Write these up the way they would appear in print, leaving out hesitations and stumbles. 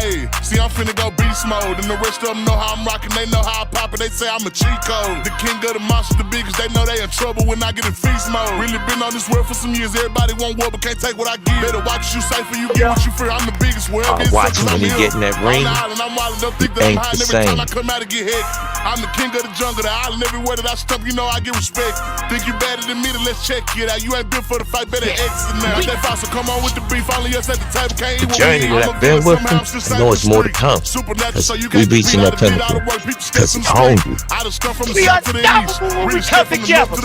Hey, see, I'm finna go beast mode, and the rest of them know how I'm rocking. They know how I pop it. They say I'm a cheat code. The king of the monsters, the biggest. They know they in trouble when I get in feast mode. Really been on this world for some years. Everybody want what, but can't take what I give. Better watch what you say for you get what you fear. I'm the biggest. Watch him when he get in that ring. I'm wildin' up, think that I'm hiding every time I come out and get hit. I'm the king of the jungle, the island. Everywhere that I step, you know I get respect. Think you better than me, then let's check it out. You ain't built for the fight, better exit now. That fossil, come on with the beef. Only us at the table can't eat the journey that I've been with him, I know it's more to come. We reaching that pinnacle because we're hungry. We unstoppable when we come together.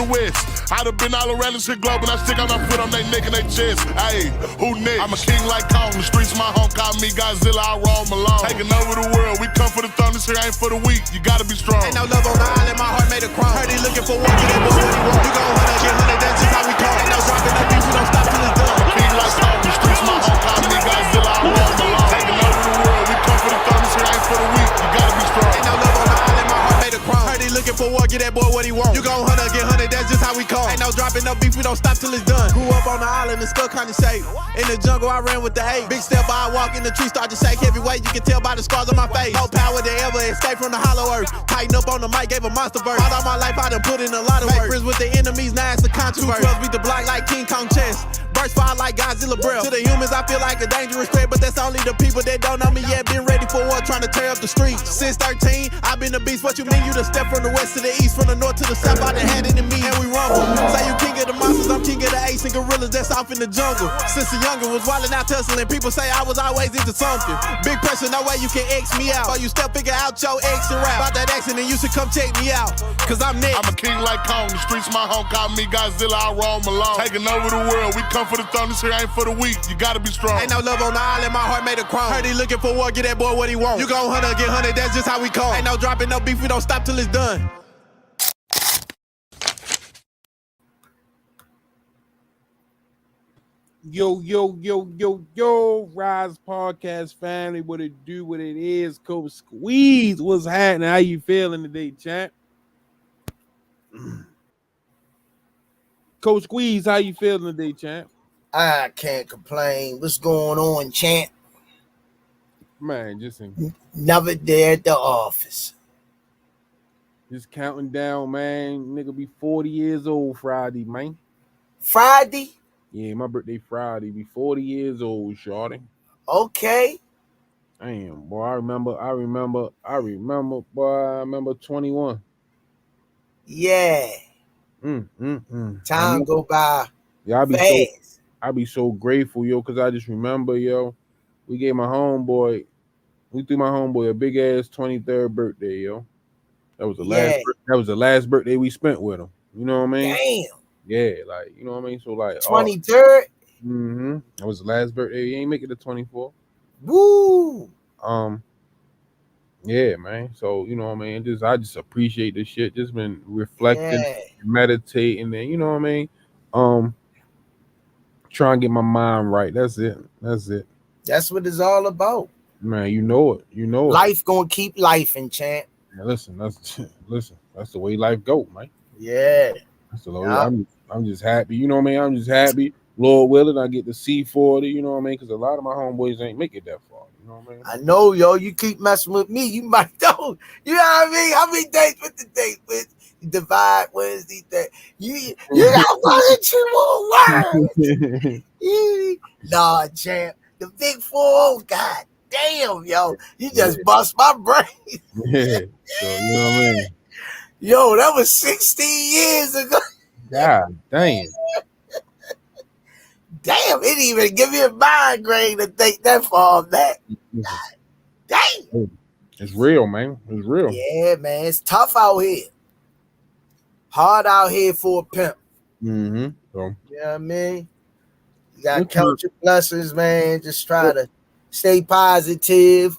I'd have been all around this here globe, and I stick out my foot on their neck and their chest. Hey, who next? I'm a king like Kong. The streets my home, call me Godzilla. I roam alone. Taking over the world. We come for the thunder. This here ain't for the weak. You gotta be strong. Ain't no love on the island. My heart made a crumb. Heard he looking for one. Get that boy what he want. You gon' 100, get 100. That's just how we come. Ain't no dropping no beef. We don't stop till it's done. I'm a king like Kong. The streets my home, call me Godzilla. I roam alone. Taking over the world. We come for the thunder. This here ain't for the weak. You gotta be strong. Ain't no love on the island. My heart made a crumb. Heard he looking for one. Get that boy what he want. You gon' 100, get 100. That's just how we come. Ain't no dropping no beef. We don't stop till it's done. Grew up on the island and still kinda safe. In the jungle, I ran with the eight. Big step, I walk in the tree, start to shake. Heavyweight, you can tell by the scars on my face. No power to ever escape from the hollow earth. Tighten up on the mic, gave a monster verse. All my life, I done put in a lot of work. Friends with the enemies, now it's a controversy. 212 beat the block like King Kong chest. Burst fire like Godzilla breath. To the humans, I feel like a dangerous threat, but that's only the people that don't know me yet. Been ready for war, trying to tear up the streets. Since 13, I've been the beast. What you mean? You the step from the west to the east, from the north to the south. I done had it in me, and we rumble. Say you king of the monsters, I'm king of the apes and gorillas that's off in the jungle. Since a younger was wildin' out tussling, people say I was always into something. Big pressure, no way you can X me out. So you still figure out your X and rap. About that accident, you should come check me out, cause I'm next. I'm a king like Kong, the streets my home, call me Godzilla, I roam alone. Taking over the world, we come for the thunder, this here ain't for the weak, you gotta be strong. Ain't no love on the island, my heart made a crumb. Heard he looking for war, get that boy what he want. You gon' 100, get 100, that's just how we come. Ain't no dropping no beef, we don't stop till it's done. Yo, Rize Podcast family, what it do, what it is, Coach Squeeze, what's happening? How you feeling today, champ? Coach Squeeze, how you feeling today, champ? I can't complain. What's going on, champ? Man, Never there at the office. Just counting down, man. Nigga be 40 years old Friday, man. Friday? Yeah, my birthday Friday. Be 40 years old, shorty. Okay. Damn, boy, I remember, boy, I remember 21. Yeah. Time go by. Yeah, fast. I be so grateful, yo, because I just remember, yo, we threw my homeboy a big ass 23rd birthday, yo. That was the last birthday we spent with him. You know what I mean? Damn. Yeah, like, you know what I mean? So like 23rd? That was the last birthday. He ain't make it to 24. Woo! Yeah, man. So, you know what I mean? I just appreciate this shit. Just been reflecting, meditating, and you know what I mean? Trying to get my mind right. That's it. That's what it's all about. Man, you know it. Life gonna keep lifing, champ. Yeah, listen, that's the way life go, man. Yeah. That's the way. I'm just happy. You know what I mean? I'm just happy. Lord willing, I get to see 40, you know what I mean? Because a lot of my homeboys ain't make it that far. You know what I mean? I know, yo. You keep messing with me, you might know. You know what I mean? How many days with the date with divide Wednesday day? You got one or two more words. Nah, champ. The big 4-0, god damn, yo. You just bust my brain. Yeah. So, you know what I mean? Yo, that was 16 years ago. God damn. Damn, it didn't even give me a migraine to think that far back. God damn. It's real, man. It's real. Yeah, man. It's tough out here. Hard out here for a pimp. So, you know what I mean? You got to count your blessings, man. Just try to stay positive.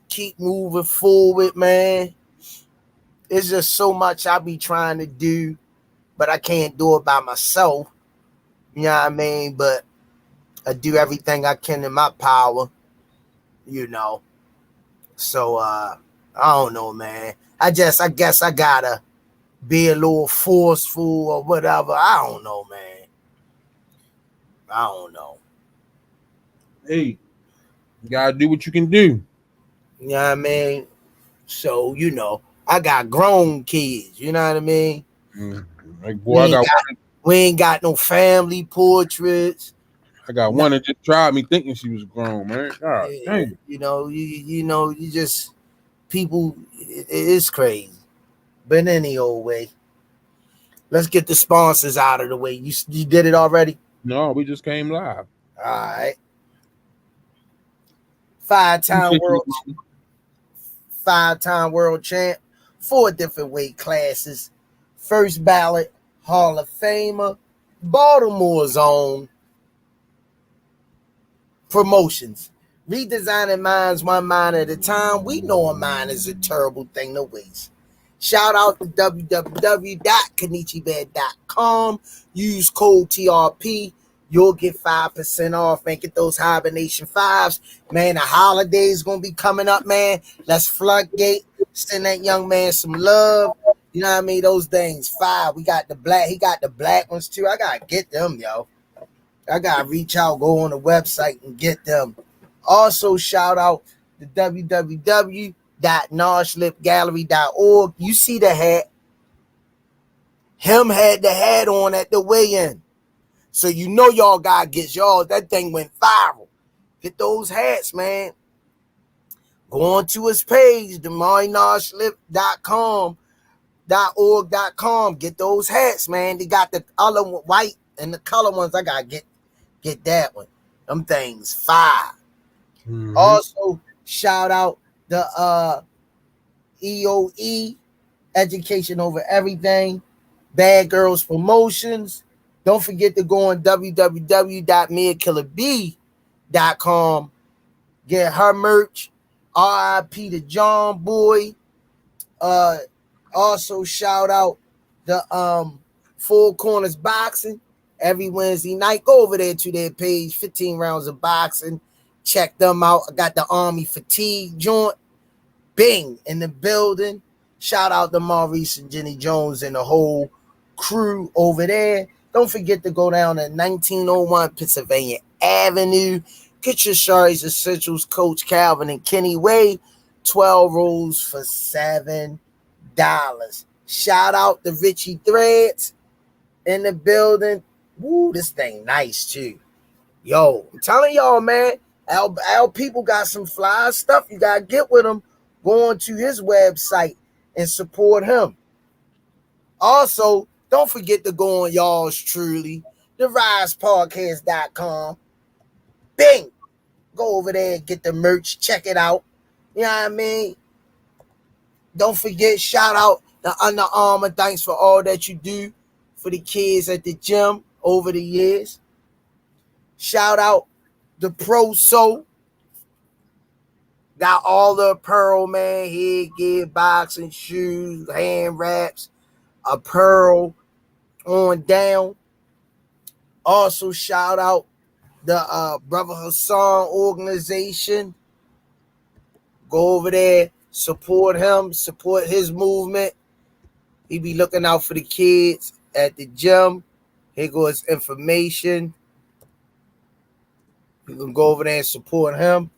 Keep moving forward, man. It's just so much I be trying to do, but I can't do it by myself. You know what I mean? But I do everything I can in my power, you know. So I don't know, man. I guess I gotta be a little forceful or whatever. I don't know, man. I don't know. Hey, You gotta do what you can do. You know what I mean? So, I got grown kids. You know what I mean? Like, boy, we ain't got no family portraits. I got one that just tried me thinking she was grown, man. God dang. You just people. It's crazy, but any old way. Let's get the sponsors out of the way. You did it already? No, we just came live. All right. Five-time world champ, 4 different weight classes, first ballot Hall of Famer, Baltimore's own Promotions. Redesigning minds one mind at a time. We know a mind is a terrible thing to waste. Shout out to www.kenichibed.com. Use code TRP. You'll get 5% off and get those hibernation 5s. Man, the holiday's going to be coming up, man. Let's floodgate. Send that young man some love. You know what I mean? Those things, 5. We got the black. He got the black ones too. I got to get them, yo. I got to reach out, go on the website and get them. Also, shout out to www.noshlipgallery.org. You see the hat. Him had the hat on at the weigh-in. So you know y'all gotta get y'all. That thing went viral. Get those hats, man. Go on to his page, DemariNoslip.com.org.com. Get those hats, man. They got the other white and the color ones. I gotta get that one. Them things fire. Mm-hmm. Also, shout out the EOE, Education Over Everything, Bad Girls Promotions. Don't forget to go on www.miakillerb.com. Get her merch. RIP to John Boy. Also shout out the Four Corners Boxing every Wednesday night. Go over there to their page, 15 rounds of boxing. Check them out. I got the Army Fatigue joint. Bing in the building. Shout out to Maurice and Jenny Jones and the whole crew over there. Don't forget to go down to 1901 Pennsylvania Avenue. Get your Shari's Essentials, Coach Calvin and Kenny Way. 12 rolls for $7. Shout out to Richie Threads in the building. Woo, this thing nice too. Yo, I'm telling y'all, man, our people got some fly stuff. You got to get with him. Go on to his website and support him. Also, don't forget to go on y'all's truly, therisepodcast.com. Bing! Go over there and get the merch. Check it out. You know what I mean? Don't forget, shout out the Under Armour. Thanks for all that you do for the kids at the gym over the years. Shout out the Pro Soul. Got all the apparel, man. Headgear, boxing, shoes, hand wraps, apparel on down. Also, shout out the Brother Hassan organization. Go over there, support him, support his movement. He be looking out for the kids at the gym. Here goes information. You can go over there and support him.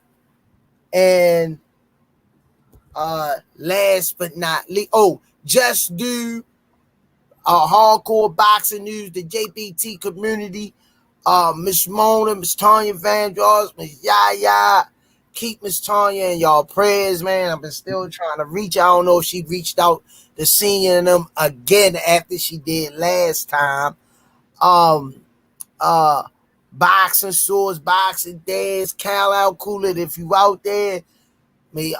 And last but not least, just do hardcore boxing news, the JBT community. Miss Mona, Miss Tanya Vandross, Miss Yaya. Keep Miss Tanya in y'all prayers, man. I've been still trying to reach. I don't know if she reached out to Senior and them again after she did last time. Boxing swords, boxing dads, Cal out cooler. If you out there, may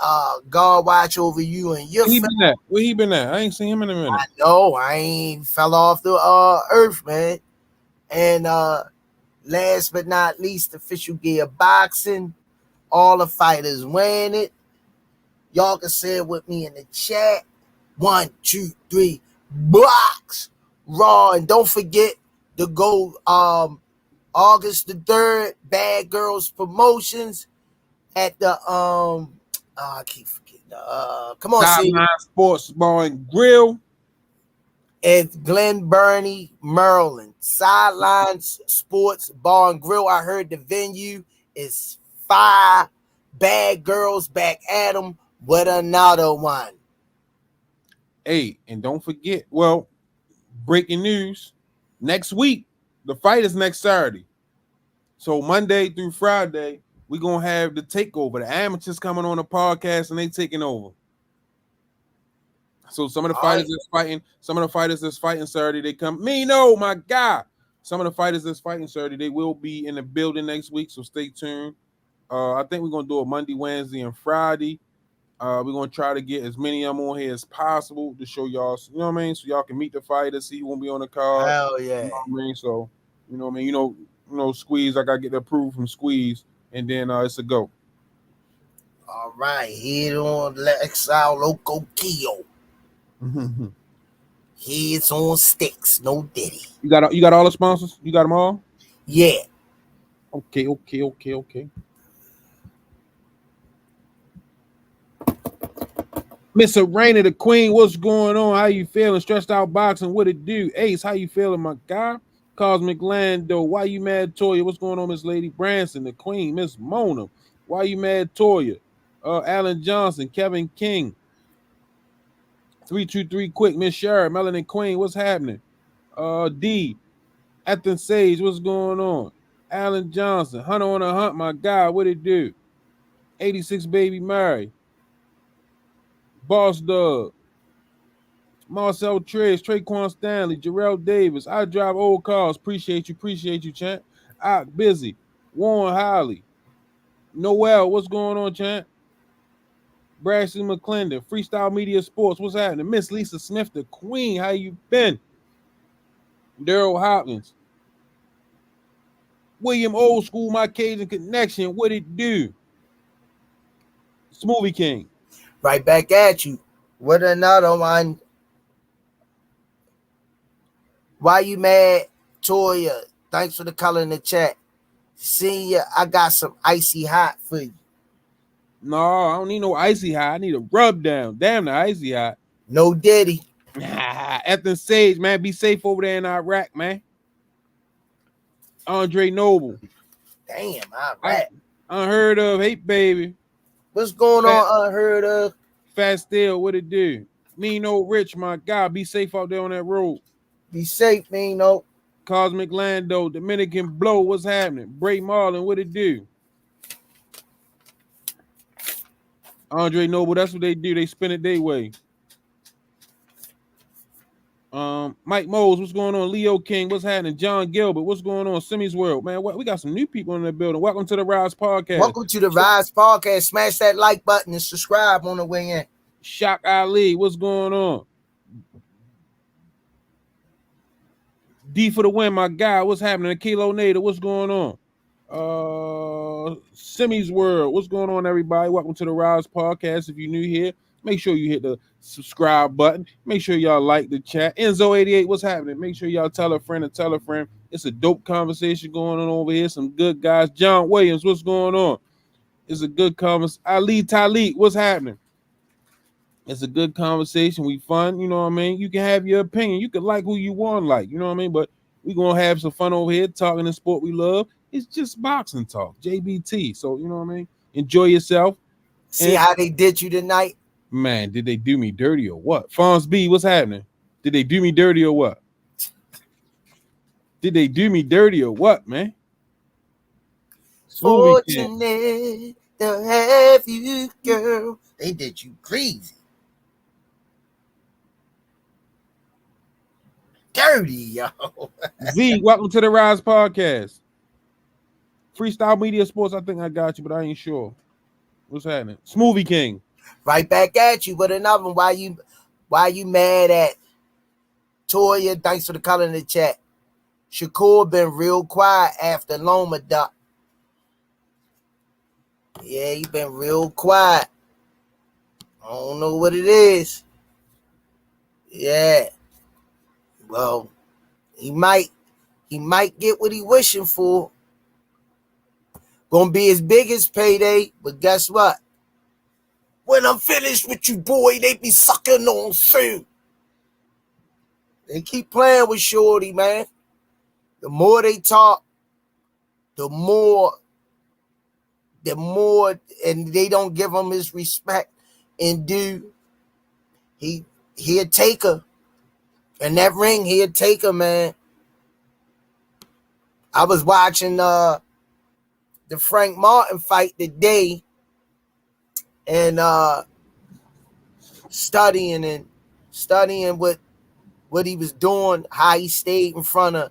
God watch over you and your family. Where he been at? I ain't seen him in a minute. I know, I ain't fell off the earth, man. And last but not least, Official Gear Boxing. All the fighters wearing it. Y'all can say it with me in the chat. 1, 2, 3, box raw. And don't forget to go August the 3rd, Bad Girls Promotions at the I keep forgetting. Come on, Sideline Sports Bar and Grill. It's Glen Burnie, Maryland. Sideline Sports Bar and Grill. I heard the venue is fire. Bad girls back at him with another one. Hey, and don't forget, well, breaking news, next week, the fight is next Saturday. So Monday through Friday, we're going to have the takeover. The amateurs coming on the podcast and they taking over. So some of the fighters that's fighting Saturday, they come. No, my God. Some of the fighters that's fighting Saturday, they will be in the building next week, so stay tuned. I think we're going to do it Monday, Wednesday, and Friday. We're going to try to get as many of them on here as possible to show y'all, you know what I mean? So y'all can meet the fighters, see who won't be on the card. Hell yeah. You know what I mean? So, you know what I mean? You know, Squeeze, I got to get the approval from Squeeze, and then it's a go. All right, head on Lexal Loco Kio. Heads on sticks, no diddy. You got all the sponsors? You got them all? Yeah. Okay. Miss Arena, the Queen, what's going on? How you feeling? Stressed out boxing, what it do? Ace, how you feeling, my guy? Cosmic Lando, why you mad, Toya? What's going on, Miss Lady Branson, the Queen, Miss Mona? Why you mad, Toya? Alan Johnson, Kevin King. 323 quick, Miss Sherry, Melanin Queen, what's happening? D, Ethan Sage, what's going on? Alan Johnson, Hunter on a Hunt, my guy, what it do? 86 Baby Mary, Boss Dog, Marcel Trez, Traquan Stanley, Jarrell Davis. I drive old cars. Appreciate you, champ. Busy. Warren Holly. Noel, what's going on, champ? Brashley McClendon, Freestyle Media Sports, what's happening? Miss Lisa Smith, the Queen, how you been? Daryl Hopkins. William Old School, my Cajun Connection, what it do? Smoothie King. Right back at you with another one. Why you mad, Toya? Thanks for the color in the chat. See ya, I got some icy hot for you. No, I don't need no icy hot. I need a rub down. Damn the icy hot. No diddy. Ethan Sage, man, be safe over there in Iraq, man. Andre Noble. Damn, Iraq. Unheard of, hey baby. What's going on, unheard of? Fat Steel, what it do? Mean old Rich, my God, be safe out there on that road. Be safe, Mean old. Cosmic Lando, Dominican Blow, what's happening? Bray Marlin, what it do? Andre Noble, that's what they do. They spin it their way. Mike Mose, what's going on? Leo King, what's happening? John Gilbert, what's going on? Simmy's World, man. We got some new people in the building. Welcome to the Rize Podcast. Welcome to the Rize Podcast. Smash that like button and subscribe on the way in. Shock Ali, what's going on? D for the win, my guy. What's happening? Kilo Nader, what's going on? Simmy's World, what's going on, everybody? Welcome to the Rize Podcast. If you're new here, make sure you hit the subscribe button. Make sure y'all like the chat. Enzo88, what's happening? Make sure y'all tell a friend and tell a friend. It's a dope conversation going on over here. Some good guys. John Williams, what's going on? It's a good conversation. Ali Talik, what's happening? It's a good conversation. We fun, you know what I mean? You can have your opinion. You can like who you want like, you know what I mean? But we're going to have some fun over here talking the sport we love. It's just boxing talk, JBT. So, you know what I mean? Enjoy yourself. See how they did you tonight? Man, did they do me dirty or what? Fonz B, what's happening? Did they do me dirty or what? Did they do me dirty or what, man? Fortunate to have you, girl. They did you crazy. Dirty, yo. Z, welcome to the Rize Podcast. Freestyle Media Sports, I think I got you, but I ain't sure. What's happening? Smoothie King. Right back at you with another one. Why you mad at Toya? Thanks for the color in the chat. Shakur been real quiet after Loma Duck. Yeah, he been real quiet. I don't know what it is. Yeah. Well, he might get what he wishing for. Gonna be his biggest payday, but guess what? When I'm finished with you, boy, they be sucking on soon. They keep playing with Shorty, man. The more they talk, the more the more, and they don't give him his respect and due, he'll take her. In that ring, he'll take her, man. I was watching the Frank Martin fight today and studying what he was doing, how he stayed in front of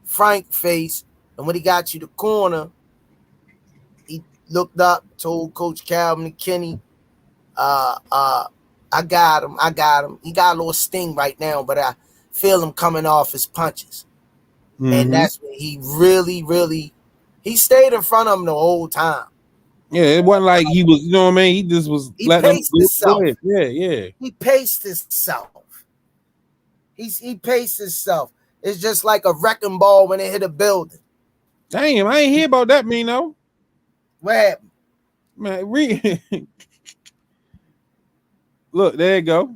Frank's face, and when he got to the corner, he looked up, told Coach Calvin and Kenny, I got him. He got a little sting right now, but I feel him coming off his punches. Mm-hmm. And that's when he really, he stayed in front of him the whole time. Yeah, it wasn't like he was, you know what I mean? He just was letting him himself. Yeah. He paced himself. He paced himself. It's just like a wrecking ball when it hit a building. Damn, I ain't hear about that, Mino. What happened? Man, look, there you go.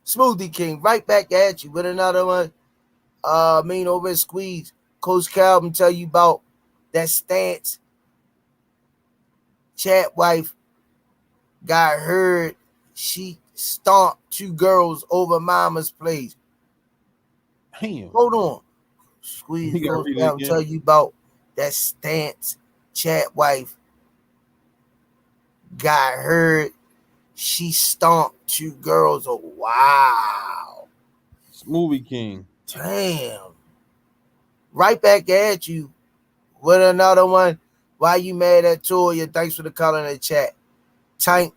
Smoothie King, right back at you with another one. Over at Squeeze. Coach Calvin tell you about that stance. Chat wife got heard. She stomped 2 girls over mama's place. Damn. Hold on. Squeeze Coach Calvin tell you about that stance. Chat wife got heard. She stomped 2 girls. Oh, wow. Smoothie King. Damn. Right back at you with another one. Why you mad at Toya? Thanks for the color in the chat. Tank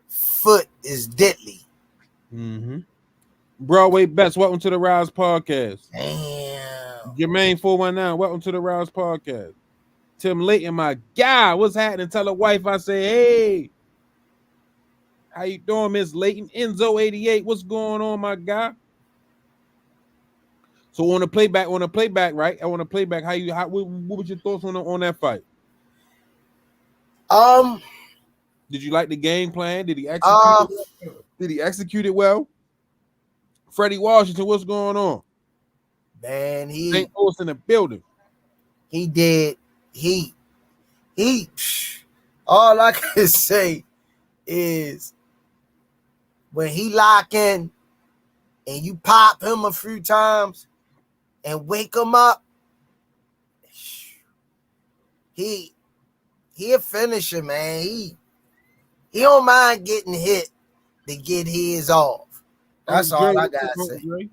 foot is deadly. Mm-hmm. Broadway Bets, welcome to the Rize Podcast. Damn. Jermaine 419, welcome to the Rize Podcast. Tim Layton, my guy, what's happening? Tell the wife I say, hey. How you doing, Miss Layton? Enzo 88, what's going on, my guy? So on the playback, right? I want to playback. What was your thoughts on that fight? Did you like the game plan? Did he execute it well? Freddie Washington, what's going on? Man, St. Louis in the building. He did. He all I can say is when he lock in and you pop him a few times and wake him up, he a finisher, man. He don't mind getting hit to get his off. That's all I gotta say.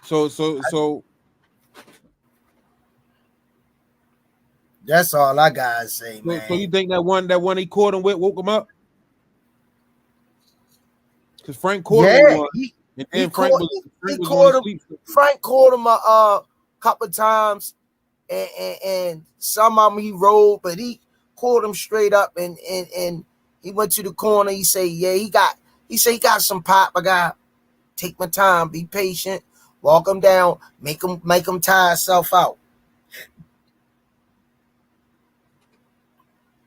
So that's all I gotta say, man. So you think that one he caught him with woke him up? Because Frank caught him one. Frank caught him a couple times, and some of them he rolled, but he caught him straight up, and he went to the corner. He said, he got some pop. I got take my time, be patient, walk him down, make him tire himself out.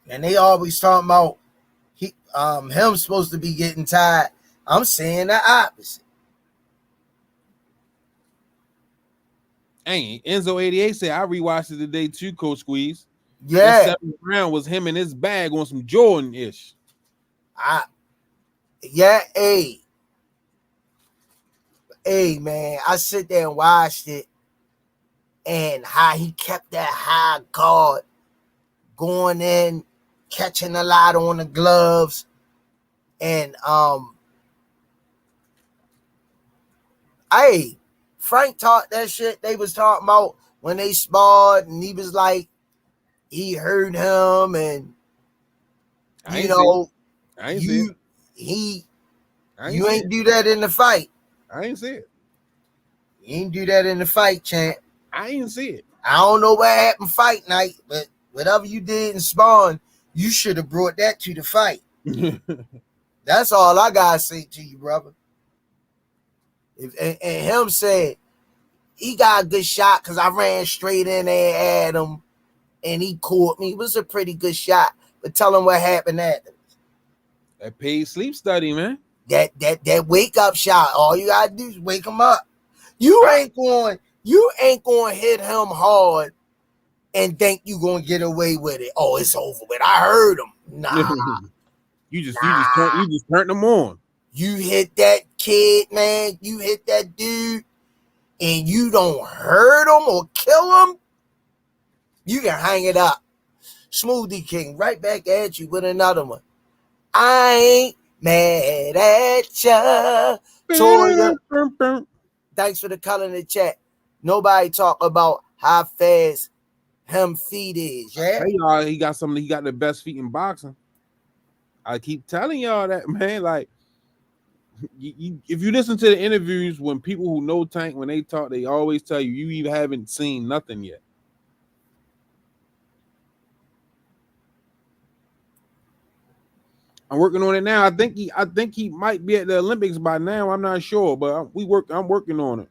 And they always talking about him supposed to be getting tired. I'm saying the opposite. Hey, Enzo 88 said I rewatched it today too, Coach Squeeze. Yeah. That 7th round was him in his bag on some Jordan-ish. Hey, man, I sit there and watched it, and how he kept that high guard going in, catching a lot on the gloves, and Frank taught that shit they was talking about when they sparred, and he was like, he heard him, and you ain't do that in the fight. I ain't see it. You ain't do that in the fight, champ. I ain't see it. I don't know what happened fight night, but whatever you did in Spawn, you should have brought that to the fight. That's all I gotta say to you, brother. And him said he got a good shot because I ran straight in there at him and he caught me. It was a pretty good shot, but tell him what happened after. That paid sleep study, man. That wake up shot. All you gotta do is wake him up. You ain't going to hit him hard and think you gonna get away with it. Oh, it's over with. I heard him. Nah. You just turned them on. You hit that kid, man. You hit that dude, and you don't hurt him or kill him. You can hang it up. Smoothie King, right back at you with another one. I ain't mad at ya. Toya. Thanks for the color in the chat. Nobody talk about how fast him feet is. Yeah, hey, y'all, he got the best feet in boxing. I keep telling y'all that, man. Like, if you listen to the interviews when people who know Tank, when they talk, they always tell you even haven't seen nothing yet. I'm working on it now. I think he might be at the Olympics by now. I'm not sure, but I'm working on it.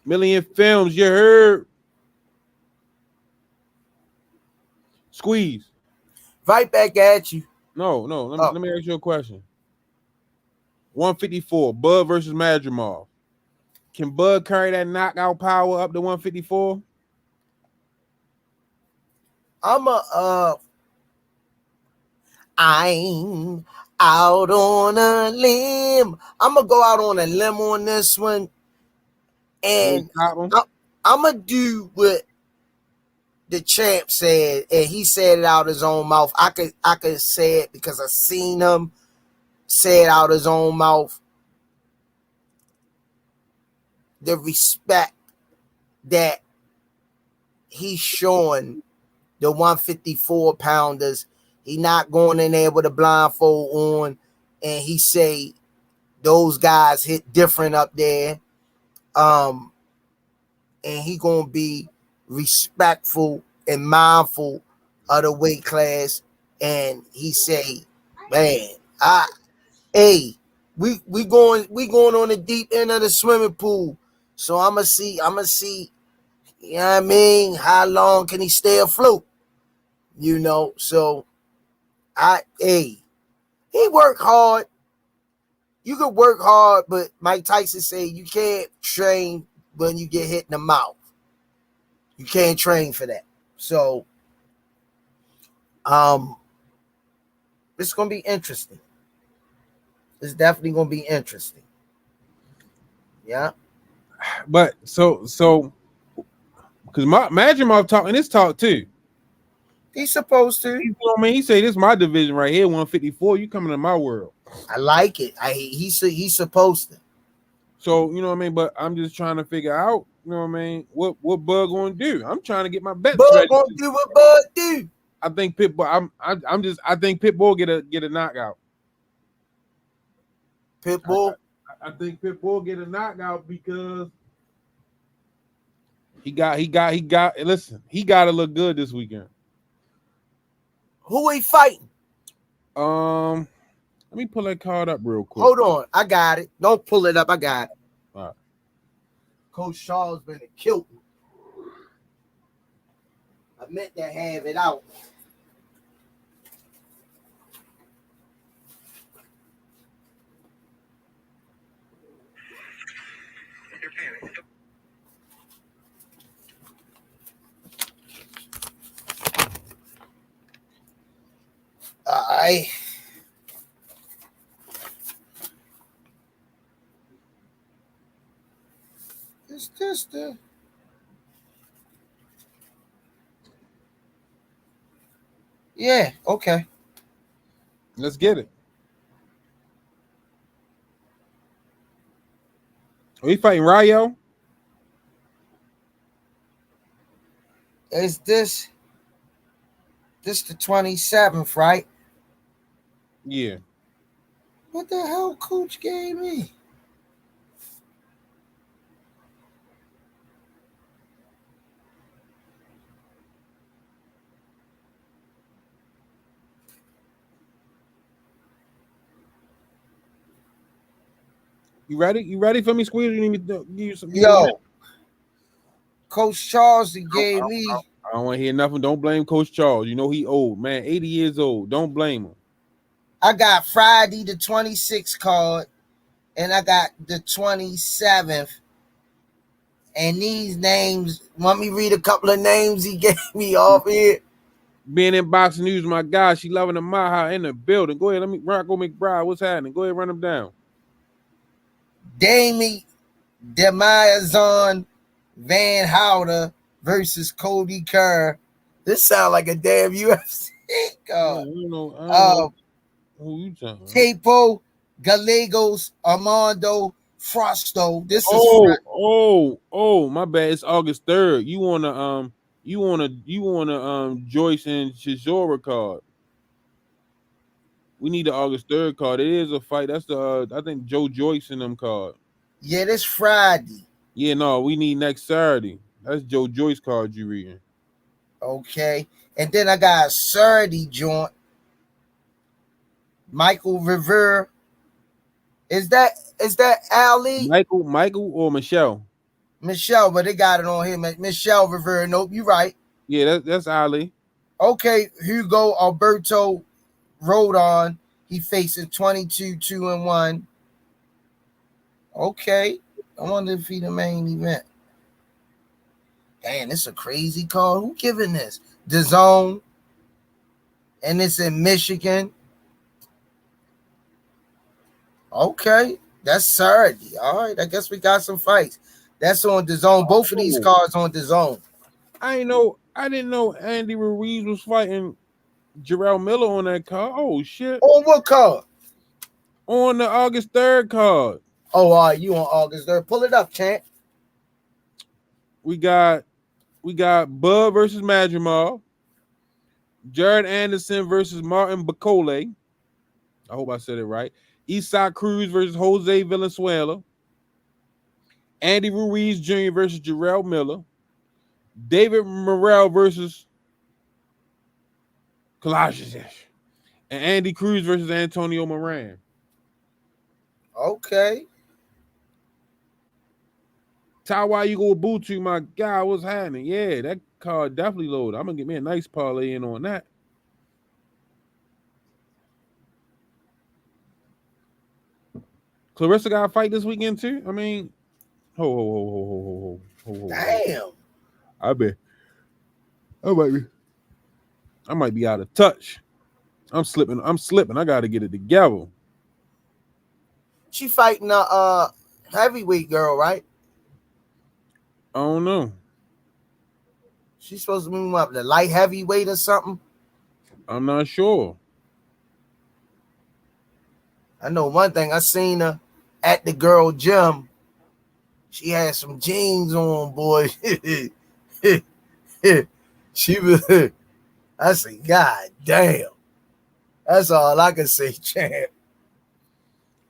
Million Films, you heard? Squeeze. Right back at you. No. Let me ask you a question. 154, Bud versus Madrimov. Can Bud carry that knockout power up to 154? I'm out on a limb. I'm gonna go out on a limb on this one, and I'm gonna do what the champ said, and he said it out his own mouth. I could say it because I seen him say it out his own mouth. The respect that he's showing the 154 pounders. He not going in there with a blindfold on, and he say those guys hit different up there. And he gonna be respectful and mindful of the weight class. And he say, man, we going on the deep end of the swimming pool. So I'ma see, you know what I mean? How long can he stay afloat? You know, so he work hard. You could work hard, but Mike Tyson say you can't train when you get hit in the mouth. You can't train for that. So it's gonna be interesting. It's definitely gonna be interesting. Yeah. But so because Madrimov talking this talk too. He's supposed to. You know what I mean? He say this is my division right here, 154. You coming to my world. I like it. He's supposed to. So you know what I mean. But I'm just trying to figure out, you know what I mean, what Bud gonna do. I'm trying to get my bets Bud ready. Gonna do what Bud do. I think Pitbull. I think Pitbull get a knockout. Pitbull. I think Pitbull get a knockout because he got. Listen, he got to look good this weekend. Who he fighting? Let me pull that card up real quick. Hold on, I got it. Don't pull it up. I got it. All right. Coach Shaw's been killed me. I meant to have it out. Is this the? Yeah, okay. Let's get it. Are we fighting Rayo? Is this the 27th, right? Yeah. What the hell coach gave me? You ready? You ready for me, Squeeze? You need me to give you some? Yo, Coach Charles gave me. I don't want to hear nothing. Don't blame Coach Charles. You know he old, man. 80 years old. Don't blame him. I got Friday the 26th card, and I got the 27th. And these names, want me read a couple of names he gave me off here? Being in boxing news, my guy, she loving the Maha in the building. Go ahead, let me Rocco McBride. What's happening? Go ahead, run them down. Damie Demiazon Van Houder versus Cody Kerr. This sounds like a damn UFC card. I don't know who you talking about. Capo Gallegos Armando Frosto. This is my bad. It's August 3rd. You wanna Joyce and Chisora card. We need the August 3rd card. It is a fight. That's the I think Joe Joyce and them card. Yeah, this Friday. Yeah, no, we need next Saturday. That's Joe Joyce card you reading. Okay. And then I got a Saturday joint. Michael Rivera. Is that Ali? Michael or Michelle? Michelle, but they got it on here. Michelle Rivera. Nope, you right. Yeah, that's Ali. Okay, Hugo Alberto Rodon. He facing 22-2-1. Okay. I wonder if he the main event. Damn, this is a crazy call. Who giving this? DAZN. And it's in Michigan. Okay. That's Saturday. All right. I guess we got some fights. That's on DAZN. Both of these cards on DAZN. I didn't know Andy Ruiz was fighting Jarrell Miller on that card. Oh shit. On what card? On the August 3rd card. Oh, all right, you on August 3rd. Pull it up, champ. We got Bud versus Madrimov. Jared Anderson versus Martin Bacole. I hope I said it right. Isaac Cruz versus Jose Valenzuela. Andy Ruiz Jr. versus Jarrell Miller. David Morrell versus Kalashnikov. And Andy Cruz versus Antonio Moran. Okay. Tawa Butu, my guy, what's happening? Yeah, that card definitely loaded. I'm gonna get me a nice parlay in on that. Clarissa got a fight this weekend too. I mean, ho. Damn. I might be out of touch. I'm slipping. I gotta get it together. She fighting a heavyweight girl, right? I don't know. She's supposed to move up to light heavyweight or something. I'm not sure. I know one thing. I seen her at the girl gym. She had some jeans on, boy. She was. I said, God damn. That's all I can say, champ.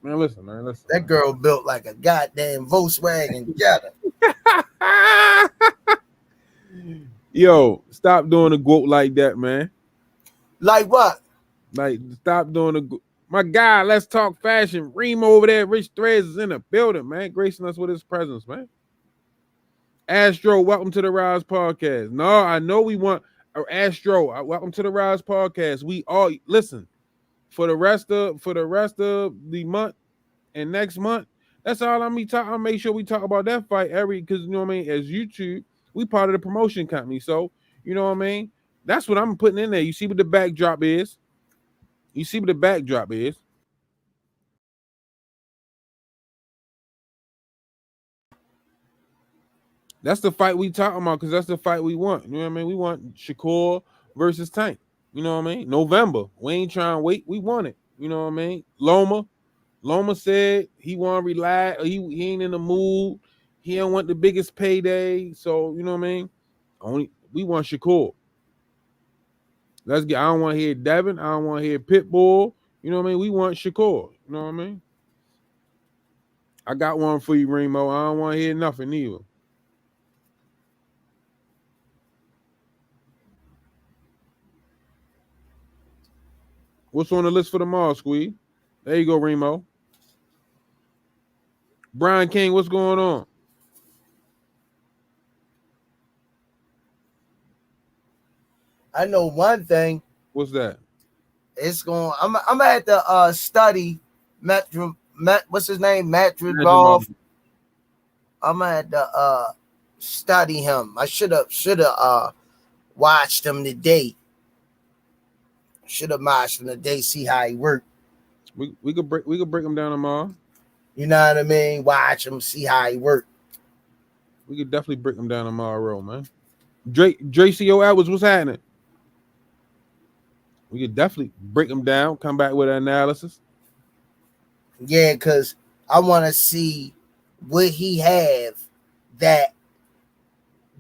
Man, listen. That girl built like a goddamn Volkswagen Jetta. Yo, stop doing a quote like that, man. Like what? Like, stop doing my guy, let's talk fashion. Reem over there, Rich Threads is in the building, man, gracing us with his presence, man. Astro, welcome to the Rize podcast. No, I know we want Astro. Welcome to the Rize podcast. We all listen for the rest of the month and next month. That's all I'll make sure we talk about that fight because you know what I mean. As YouTube, we part of the promotion company, so you know what I mean. That's what I'm putting in there. You see what the backdrop is. That's the fight we talking about because that's the fight we want. You know what I mean? We want Shakur versus Tank. You know what I mean? November. We ain't trying to wait. We want it. You know what I mean? Loma said he want to relax. He ain't in the mood. He don't want the biggest payday. So, you know what I mean? We want Shakur. I don't want to hear Devin. I don't want to hear Pitbull. You know what I mean? We want Shakur. You know what I mean? I got one for you, Remo. I don't want to hear nothing either. What's on the list for tomorrow, Squeeze? There you go, Remo. Brian King, what's going on? I know one thing. What's that? It's going. I'm gonna have to study what's his name? Madrimov. I'm gonna have to study him. I should have watched him today. Should have watched him today, see how he worked. We could break him down tomorrow. You know what I mean? Watch him, see how he worked. We could definitely break him down tomorrow, man. Dracio Edwards, what's happening? We could definitely break him down, come back with an analysis. Yeah, because I want to see what he have that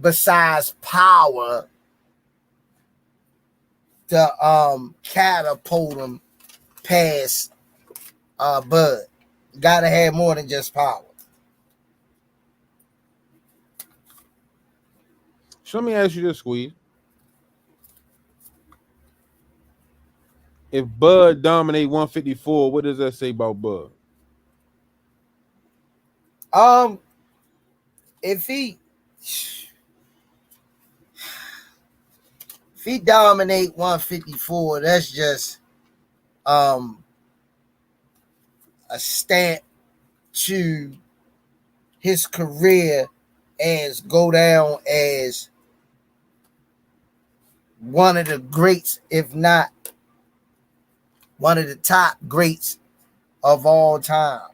besides power to catapult him past Bud. Gotta have more than just power. So let me ask you this, Squeeze. If Bud dominate 154, what does that say about Bud? If he dominate 154, that's just a stamp to his career as go down as one of the greats, if not one of the top greats of all time.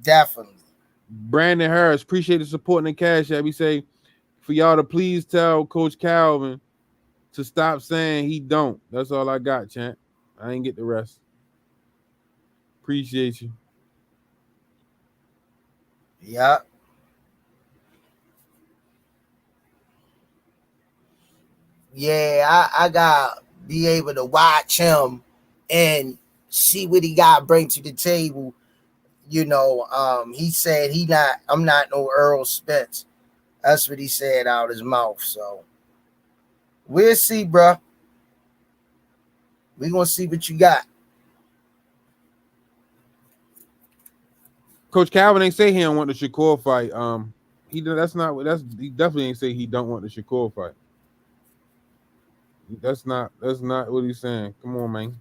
Definitely. Brandon Harris, appreciate the support in the cash app. We say for y'all to please tell Coach Calvin to stop saying he don't. That's all I got, champ. I ain't get the rest. Appreciate you. Yeah. Yeah, I got be able to watch him and see what he got to bring to the table. You know, he said I'm not no Earl Spence. That's what he said out his mouth. So we'll see, bro. We're gonna see what you got. Coach Calvin ain't say he don't want the Shakur fight. He definitely ain't say he don't want the Shakur fight. That's not what he's saying. Come on, man.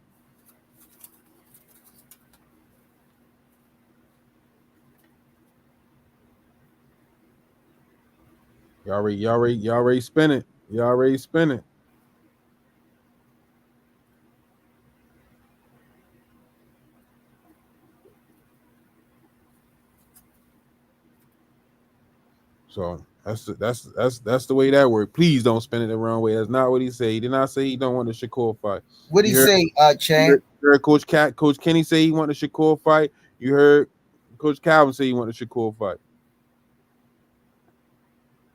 Y'all already spin it. Y'all already spin it. So that's the way that works. Please don't spin it the wrong way. That's not what he said. He did not say he don't want the Shakur fight. What did he say, Chan? You heard Coach Kenny say he want the Shakur fight. You heard Coach Calvin say he want the Shakur fight.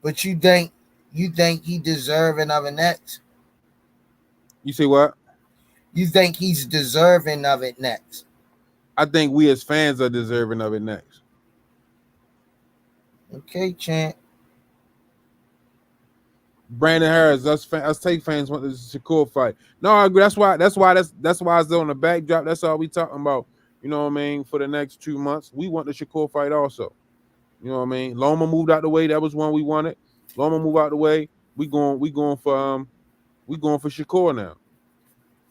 But you think he deserving of it next? You say what? You think he's deserving of it next? I think we as fans are deserving of it next. Okay, champ. Brandon Harris, us take fans want the Shakur fight. No, I agree. That's why it's on the backdrop. That's all we talking about. You know what I mean? For the next 2 months, we want the Shakur fight also. You know what I mean? Loma moved out the way. That was one we wanted. Loma moved out the way. We going for Shakur now.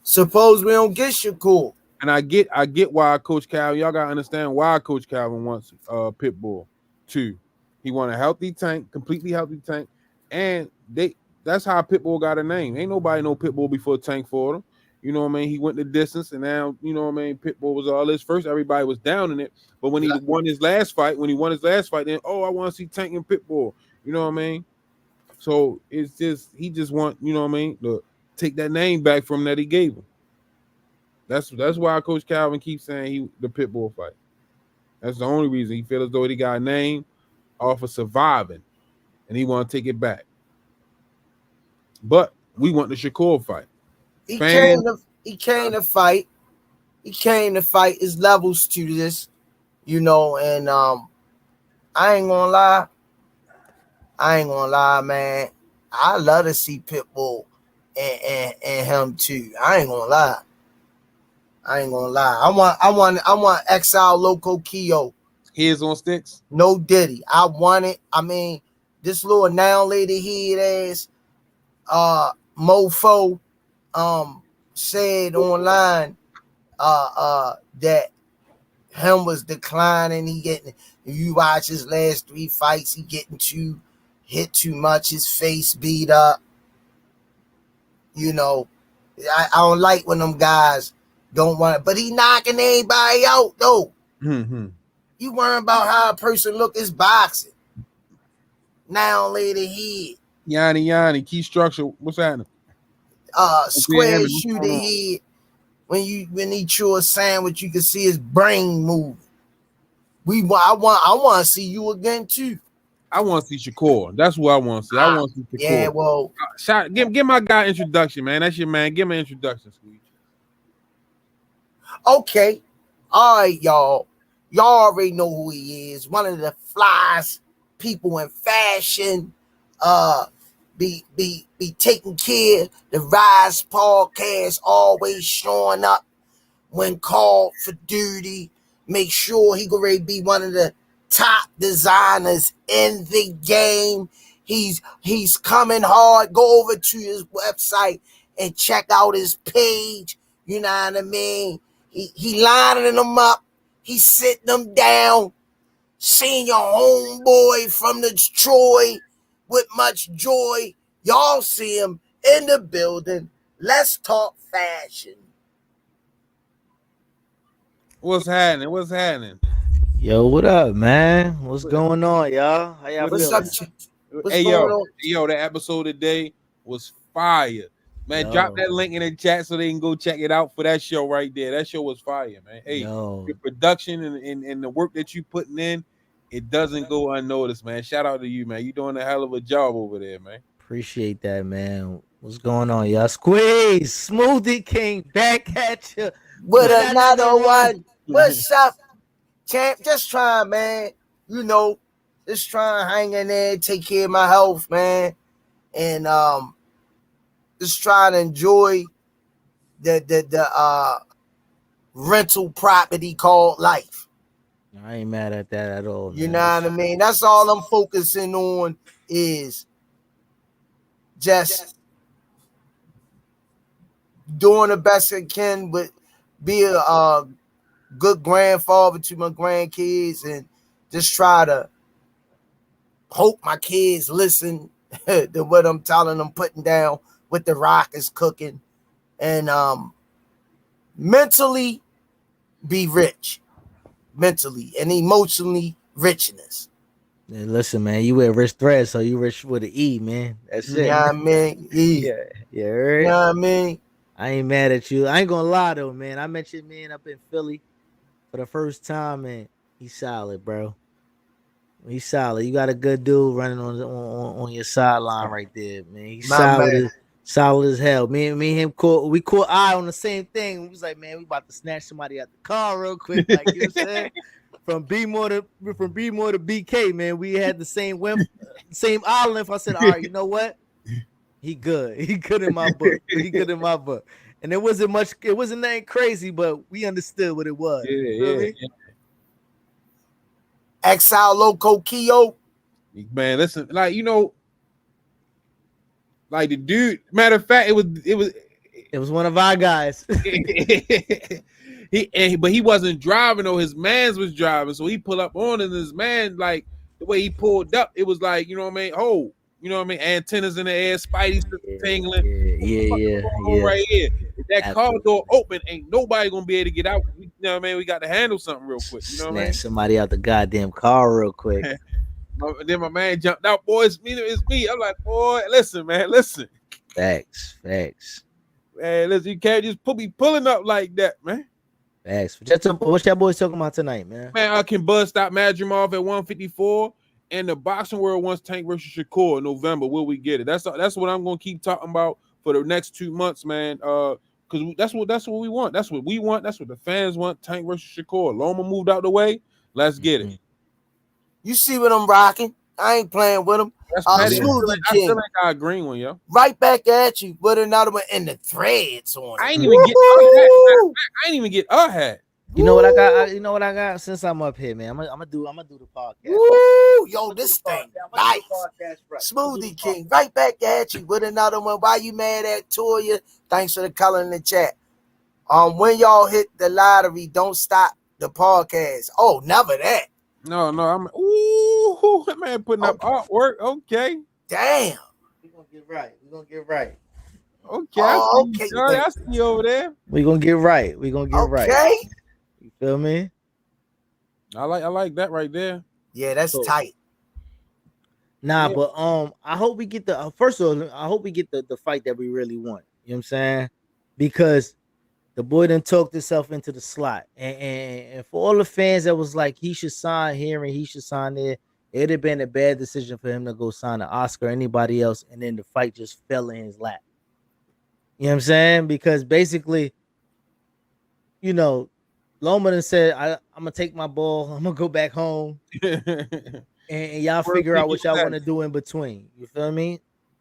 Suppose we don't get Shakur. And I get why Coach Calvin. Y'all gotta understand why Coach Calvin wants Pitbull too. He want a healthy tank, completely healthy tank, and that's how Pitbull got a name. Ain't nobody know Pitbull before Tank for him. You know what I mean? He went the distance, and now you know what I mean. Pitbull was all this. First, everybody was down in it, but when he won his last fight, then I want to see Tank and Pitbull. You know what I mean? So it's just he just want you know what I mean to take that name back from that he gave him. That's why Coach Calvin keeps saying the Pitbull fight. That's the only reason he feels as though he got a name off of surviving, and he want to take it back. But we want the Shakur fight. He came to fight. He came to fight. His levels to this, you know, and I ain't gonna lie, man. I love to see Pitbull and him too. I ain't gonna lie. I want Exile Loco Keo. Heads on sticks. No Diddy. I want it. I mean, this little now lady head ass mofo said online that him was declining. If you watch his last 3 fights, he hit too much, his face beat up. You know, I don't like when them guys don't want it, but he knocking everybody out though. Mm-hmm. You worrying about how a person look is boxing. Now lay the head. Yanni, key structure. What's happening? Square shoot the head. When he chew a sandwich, you can see his brain move. I want to see you again too. I want to see Shakur. That's what I want to see. I want to see Shakur. Yeah, well, give my guy introduction, man. That's your man. Give me an introduction, Squeeze. Okay, all right, y'all. Y'all already know who he is. One of the flyest people in fashion. Be taking care. The Rize podcast always showing up when called for duty. Make sure he gonna be one of the top designers in the game. He's coming hard. Go over to his website and check out his page. You know what I mean? He lining them up. He's sitting them down. Seeing your homeboy from Detroit with much joy. Y'all see him in the building. Let's talk fashion. What's happening? Yo, what up, man? What's going on, y'all? How y'all What's feeling? up? What's going on? Yo, that episode today was fire. Man, drop that link in the chat so they can go check it out for that show right there. That show was fire, man. Hey, your production and the work that you putting in, it doesn't go unnoticed, man. Shout out to you, man. You doing a hell of a job over there, man. Appreciate that, man. What's going on, y'all? Squeeze, Smoothie King back at you with another one. What's up, champ? Just trying, man. You know, just trying to hang in there, take care of my health, man, and just trying to enjoy the rental property called life. I ain't mad at that at all. You know what I mean? That's all I'm focusing on is just doing the best I can, but be a good grandfather to my grandkids and just try to hope my kids listen to what I'm telling them, putting down what the rock is cooking, and mentally be rich, mentally and emotionally richness. Hey, listen, man, you wear rich thread, so you rich with an E, man. That's it. You know what I mean? Yeah, right? You know what I mean? I ain't mad at you. I ain't gonna lie though, man. I met your man up in Philly for the first time, and he's solid, bro. He's solid. You got a good dude running on your sideline right there, man. He's solid as hell. Me and him caught eye on the same thing. We was like, man, we about to snatch somebody out the car real quick, like you know what I'm saying? From B-more to BK, man. We had the same eye length. I said, all right, you know what? He good. He good in my book. And it wasn't nothing crazy, but we understood what it was. Yeah. Exile Loco Keo. Man, listen, like, you know, like the dude, matter of fact, it was one of our guys. But he wasn't driving, though. His mans was driving, so he pulled up on, and his man, like the way he pulled up, it was like, you know what I mean? Oh, you know what I mean? Antennas in the air, Spidey tingling. Yeah. Right here. If that car door open, ain't nobody gonna be able to get out. You know what I mean? We got to handle something real quick. You know what I mean? Somebody out the goddamn car real quick. Then my man jumped out, boy. It's me. I'm like, boy, listen, man, listen. Facts. Man, listen, you can't just be pulling up like that, man. Facts. What's that boys talking about tonight, man? Man, I can bust out Madrimov at 154, and the boxing world wants Tank versus Shakur in November. Will we get it? That's what I'm gonna keep talking about for the next 2 months, man. Because that's what we want. That's what we want. That's what the fans want. Tank versus Shakur. Loma moved out the way. Let's get it. You see what I'm rocking? I ain't playing with him. I still ain't got a green one, yo. Right back at you with another one in the threads on it. I ain't even get a hat. You know what I got? You know what I got? Since I'm up here, man, I'm gonna do the podcast. Woo! Yo, this thing nice. Smoothie King, right back at you with another one. Why you mad at Toya? Thanks for the color in the chat. When y'all hit the lottery, don't stop the podcast. Oh, never that. No, I'm. Ooh, that man putting up artwork. Okay. Damn. We're gonna get right. We're gonna get right. Okay, I see Oh, you, okay. Charlie. I see you over there. We're gonna get right. We're gonna get right. Okay. You feel me? I like that right there. Yeah, that's So, tight. Nah, Yeah. but I hope we get the first of all, I hope we get the fight that we really want. You know what I'm saying? Because the boy done talked himself into the slot. And for all the fans that was like he should sign here and he should sign there, it'd have been a bad decision for him to go sign an Oscar or anybody else, and then the fight just fell in his lap. You know what I'm saying? Because basically, you know, Loma done said, I'm gonna take my ball, I'm gonna go back home. And y'all figure out what y'all want to do in between. You feel me?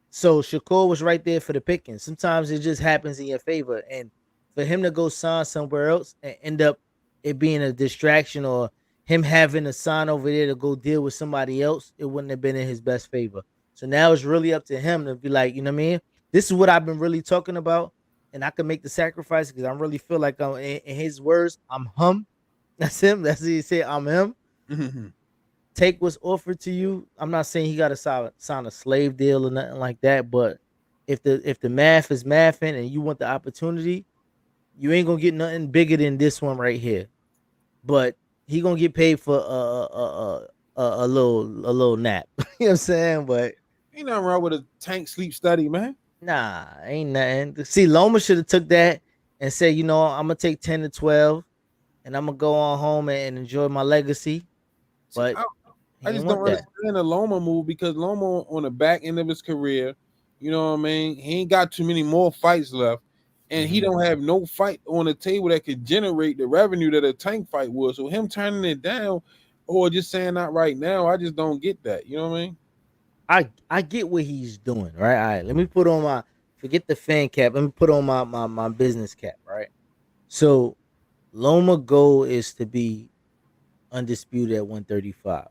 So Shakur was right there for the picking. Sometimes it just happens in your favor. And for him to go sign somewhere else and end up it being a distraction or him having to sign over there to go deal with somebody else, it wouldn't have been in his best favor. So now it's really up to him to be like, you know what I mean? This is what I've been really talking about. And I can make the sacrifice because I really feel like I'm in his words, I'm him. That's him. That's what he said. I'm him. Take what's offered to you. I'm not saying he got to sign a slave deal or nothing like that, but if the math is mathing and you want the opportunity, you ain't gonna get nothing bigger than this one right here. But he gonna get paid for a little nap. You know what I'm saying? But ain't nothing wrong with a Tank sleep study, man. Nah, ain't nothing. See, Loma should have took that and said, you know, I'm gonna take 10 to 12 and I'm gonna go on home and enjoy my legacy. But I just don't understand the Loma move because Loma on the back end of his career, you know what I mean? He ain't got too many more fights left, and he don't have no fight on the table that could generate the revenue that a Tank fight would. So him turning it down or just saying not right now, I just don't get that. You know what I mean? I get what he's doing, right? All right, let me put on my forget the fan cap. Let me put on my business cap, right? So Loma goal is to be undisputed at 135.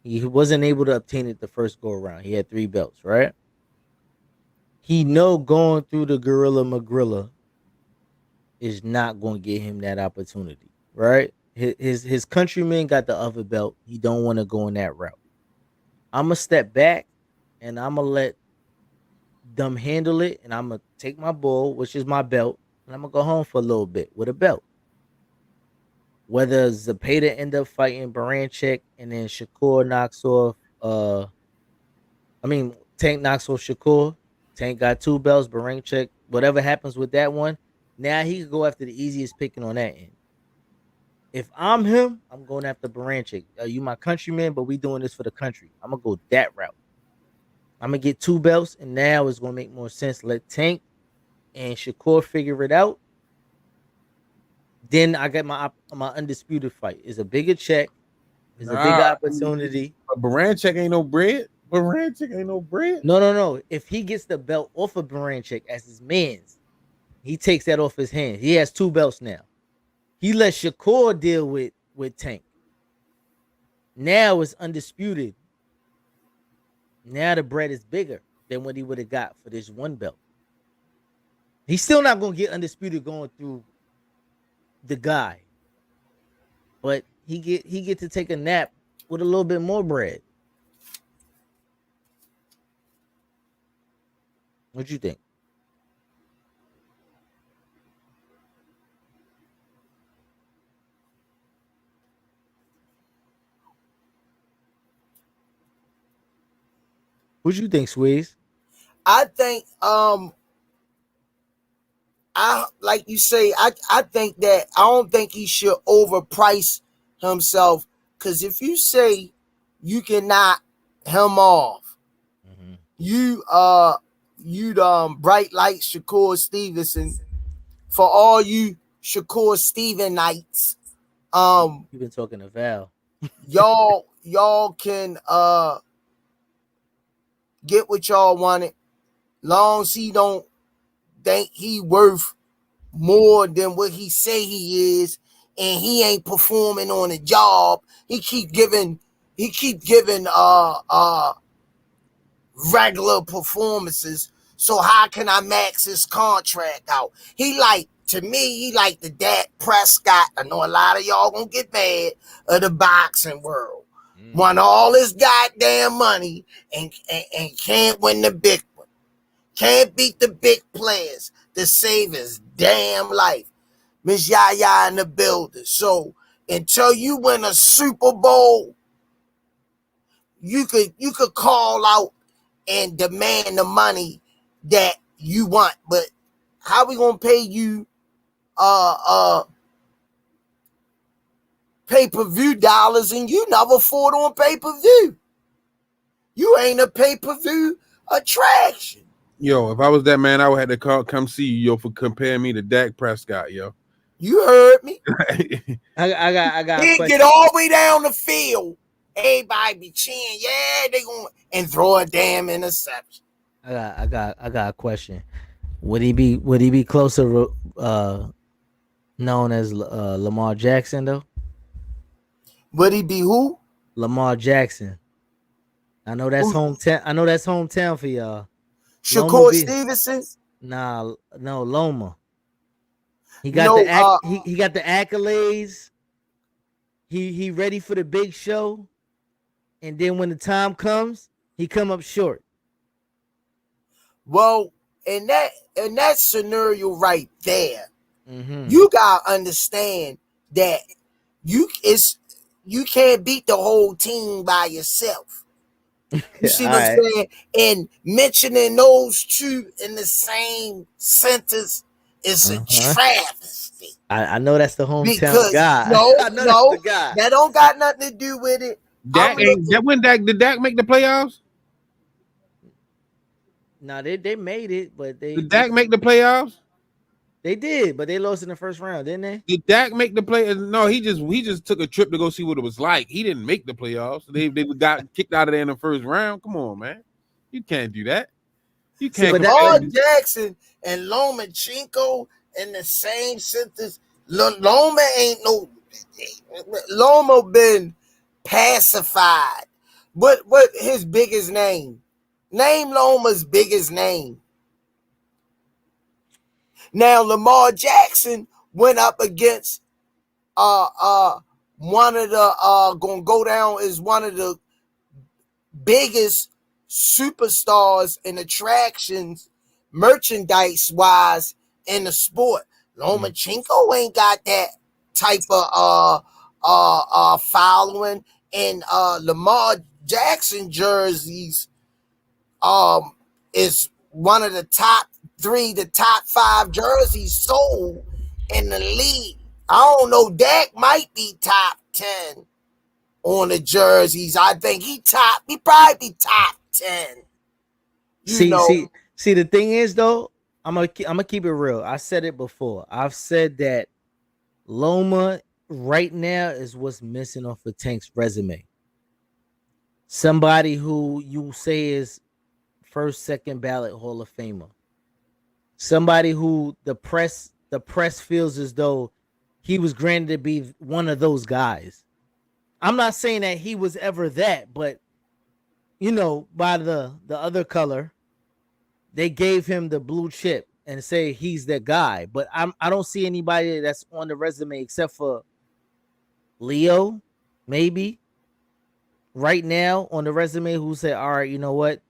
He wasn't able to obtain it the first go around. He had 3 belts, right? He know going through the Gorilla Magrilla is not going to get him that opportunity, right? His countryman got the other belt. He don't want to go in that route. I'm gonna step back and I'm gonna let them handle it, and I'm gonna take my bull, which is my belt, and I'm gonna go home for a little bit with a belt. Whether Zepeda end up fighting Baranchek and then Shakur knocks off Tank knocks off Shakur. Tank got 2 belts, Baranchek, whatever happens with that one, now he can go after the easiest picking on that end. If I'm him, I'm going after Baranchek. You my countryman, but we doing this for the country. I'm gonna go that route. I'm gonna get 2 belts, and now it's gonna make more sense. Let Tank and Shakur figure it out. Then I get my undisputed fight. It's a bigger check. It's a big opportunity. But Baranchek ain't no bread. Baranchek ain't no bread. No. If he gets the belt off of Baranchek as his man's, he takes that off his hands. He has 2 belts now. He let Shakur deal with Tank. Now it's undisputed. Now the bread is bigger than what he would have got for this 1 belt. He's still not going to get undisputed going through the guy. But he get to take a nap with a little bit more bread. What you think? What you think, Squeeze? I think I like you say, I think that I don't think he should overprice himself, because if you say you can knock him off, you'd bright light Shakur Stevenson. For all you Shakur Stevenites, You've been talking to Val. y'all can get what y'all wanted, long as he don't think he worth more than what he say he is, and he ain't performing on the job. He keep giving regular performances. So how can I max his contract out? He like the Dak Prescott. I know a lot of y'all gonna get mad of the boxing world, won all his goddamn money and can't win the big one. Can't beat the big players to save his damn life. Miss Yaya in the building. So until you win a Super Bowl, you could call out and demand the money that you want. But how we gonna pay you pay-per-view dollars and you never fought on pay-per-view? You ain't a pay-per-view attraction. Yo, if I was that man, I would have to come see you, yo, for comparing me to Dak Prescott, yo. You heard me. I got. He get all the way down the field. Everybody be cheering. Yeah, they going and throw a damn interception. I got a question. Would he be closer known as Lamar Jackson though? Would he be who? Lamar Jackson. I know that's hometown. I know that's hometown for y'all. Shakur Stevenson? No, Loma. He got he got the accolades. He ready for the big show, and then when the time comes, he come up short. Well, in that scenario right there, you gotta understand that you can't beat the whole team by yourself. You see what I'm saying? And mentioning those two in the same sentence is a travesty. I know that's the hometown guy. No, that's the guy. That don't got nothing to do with it. Did Dak make the playoffs? No, they made it, but did Dak make the playoffs? They did, but they lost in the first round, didn't they? Did Dak make the play? No, he just took a trip to go see what it was like. He didn't make the playoffs. They got kicked out of there in the first round. Come on, man. You can't do that. You can't. Lamar Jackson and Lomachenko in the same sentence. Loma ain't no. Loma been pacified. What his biggest name? Name Loma's biggest name. Now Lamar Jackson went up against one of the gonna go down as one of the biggest superstars and attractions merchandise wise in the sport. Lomachenko ain't got that type of following, and Lamar Jackson jerseys is one of the top 5 jerseys sold in the league. I don't know. Dak might be top 10 on the jerseys. I think he probably be top 10. See, the thing is though, I'm gonna keep it real. I said it before. I've said that Loma right now is what's missing off of Tank's resume. Somebody who you say is first, second ballot Hall of Famer. Somebody who the press feels as though he was granted to be one of those guys. I'm not saying that he was ever that, but you know, by the other color, they gave him the blue chip and say he's that guy. But I don't see anybody that's on the resume except for Leo, maybe right now on the resume who said, all right, you know what?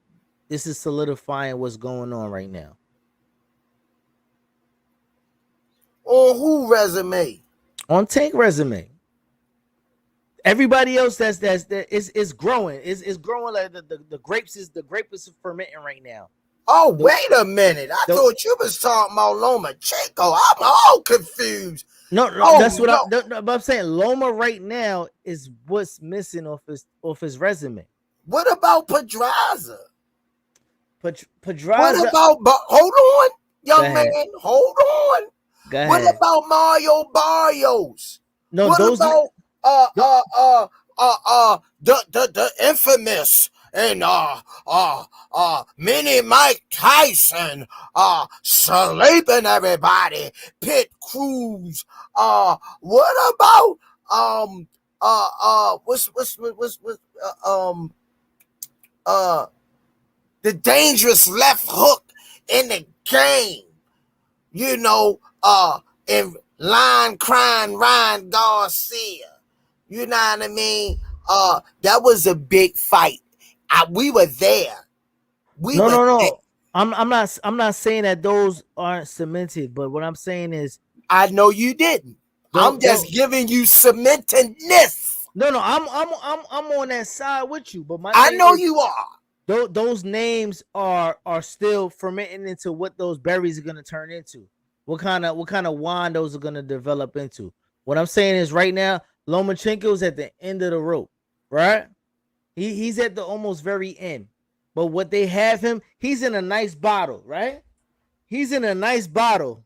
This is solidifying what's going on right now. On who resume? On Tank resume. Everybody else that's is growing. Is growing like the grapes is fermenting right now. Oh, wait a minute. I thought you was talking about Lomachenko. I'm all confused. No, that's what I'm saying. Loma right now is what's missing off his resume. What about Pedraza? Pedraza. What about hold on, young man. Hold on. What about Mario Barrios? No, what about the infamous and Mini Mike Tyson sleeping everybody, Pit Cruz. What about the dangerous left hook in the game? You know, in line crying Ryan Garcia. You know what I mean? that was a big fight. We were there. No. I'm not saying that those aren't cemented, but what I'm saying is I know you didn't. I'm just giving you cementedness. No, I'm on that side with you, but I know you are. Those names are still fermenting into what those berries are gonna turn into. What kind of wine those are gonna develop into. What I'm saying is right now, Lomachenko's at the end of the rope, right? He's at the almost very end. But what they have him, he's in a nice bottle, right? He's in a nice bottle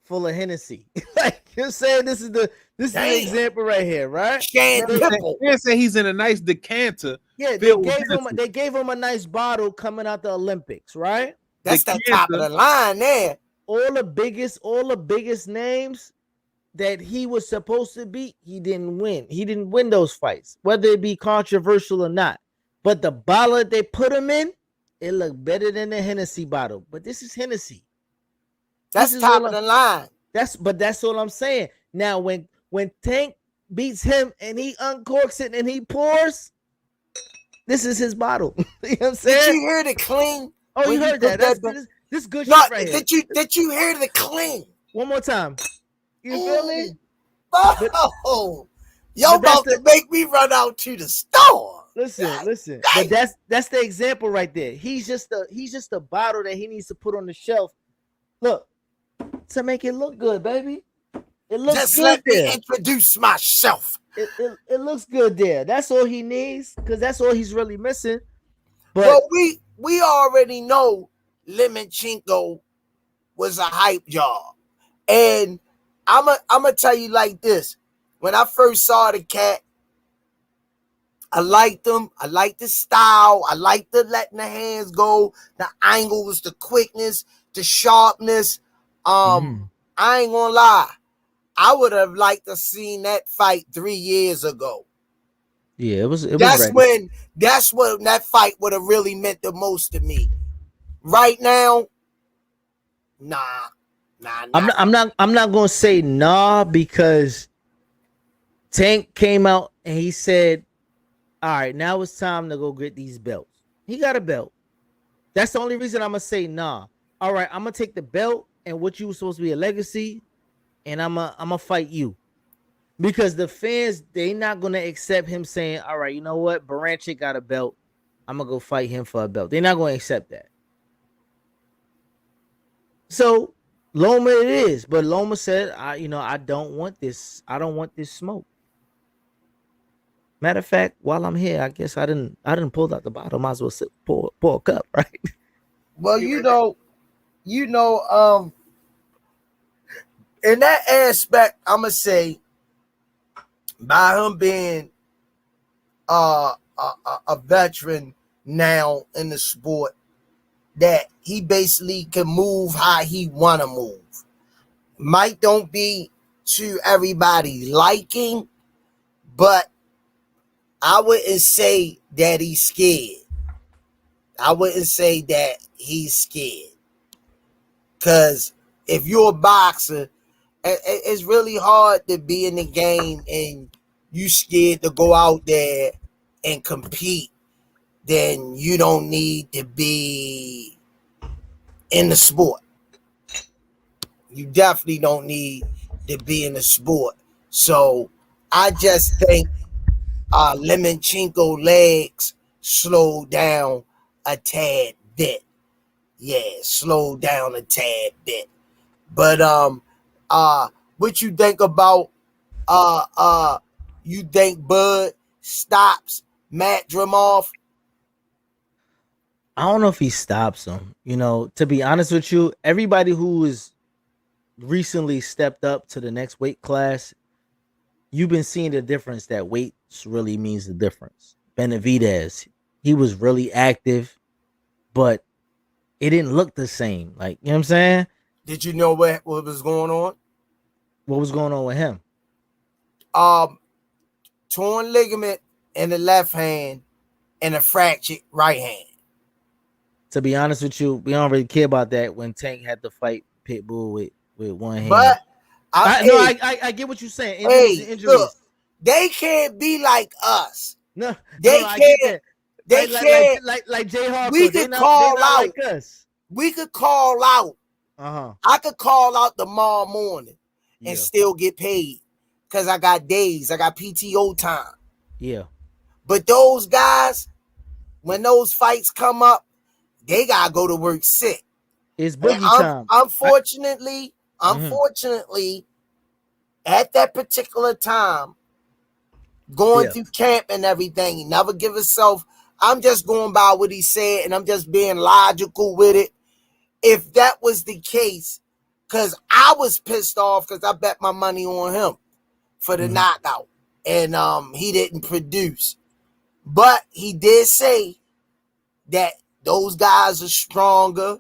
full of Hennessy. Like you're saying, this is the example right here, right? They say he's in a nice decanter. Yeah, they gave him a nice bottle coming out the Olympics, right? That's the top of the line there. All the biggest names that he was supposed to beat, he didn't win. He didn't win those fights, whether it be controversial or not. But the bottle they put him in, it looked better than the Hennessy bottle. But this is Hennessy. That's top of the line. That's all I'm saying. Now, when Tank beats him and he uncorks it and he pours, this is his bottle. You know what I'm saying? Did you hear the clean? Oh, you heard that? This good shit right here. Did you hear the clean? One more time. You feel me? Oh, y'all about to make me run out to the store. Listen. But that's the example right there. He's just a bottle that he needs to put on the shelf. Look, to make it look good, baby. It looks just good let there. Me introduce myself. It looks good there. That's all he needs, because that's all he's really missing. But well, we already know Lomachenko was a hype job, and I'm a tell you like this: when I first saw the cat, I liked him. I liked the style. I liked the letting the hands go, the angles, the quickness, the sharpness. I ain't gonna lie. I would have liked to seen that fight 3 years ago. Yeah, it was. That's when that fight would have really meant the most to me. Right now, nah. I'm not gonna say nah, because Tank came out and he said, all right, now it's time to go get these belts. He got a belt. That's the only reason I'm gonna say nah. All right, I'm gonna take the belt and what you were supposed to be a legacy, and I'm gonna fight you. Because the fans, they not gonna accept him saying, all right, you know what? Baranchik got a belt. I'm gonna go fight him for a belt. They're not gonna accept that. So Loma it is, but Loma said, I don't want this. I don't want this smoke. Matter of fact, while I'm here, I guess I didn't pull out the bottle. Might as well pour a cup, right? Well, in that aspect, I'm gonna say, by him being a veteran now in the sport, that he basically can move how he want to move. Might don't be to everybody's liking, but I wouldn't say that he's scared. I wouldn't say that he's scared. Because if you're a boxer, it's really hard to be in the game and you scared to go out there and compete. Then you don't need to be in the sport. You definitely don't need to be in the sport. So I just think Lomachenko legs slowed down a tad bit. Yeah, slowed down a tad bit. But what you think about you think Bud stops Madrimov? I don't know if he stops him. To be honest with you, everybody who is recently stepped up to the next weight class, you've been seeing the difference that weight really means the difference. Benavidez, he was really active, but it didn't look the same. Like, you know what I'm saying? Did you know what was going on? What was going on with him? Torn ligament in the left hand and a fractured right hand. To be honest with you, we don't really care about that when Tank had to fight Pitbull with one hand. But I get what you're saying. Injuries. They can't be like us. No, They I get can't. that. They can't. Like Jay Hardcore. We They could not call out. like us. We could call out. Uh-huh. I could call out tomorrow morning and Yeah. still get paid because I got days. I got PTO time. Yeah. But those guys, when those fights come up, they gotta go to work sick. It's boogie time. Unfortunately, at that particular time, going through camp and everything, he never give himself. I'm just going by what he said, and I'm just being logical with it. If that was the case, because I was pissed off because I bet my money on him for the knockout, and he didn't produce. But he did say that those guys are stronger,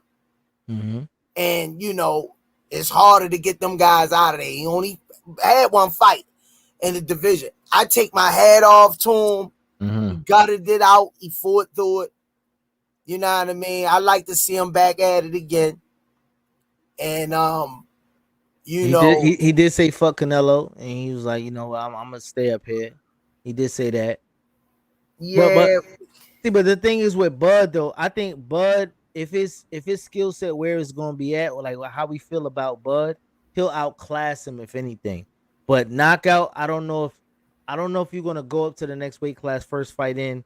and you know it's harder to get them guys out of there. He only had one fight in the division. I take my hat off to him. He gutted it out. He fought through it. You know what I mean? I like to see him back at it again. And he did say fuck Canelo, and he was like, you know, I'm gonna stay up here. He did say that. Yeah. But the thing is with Bud though, I think Bud, if his skill set where it's gonna be at, or like how we feel about Bud, he'll outclass him if anything. But knockout, I don't know if you're gonna go up to the next weight class, first fight in,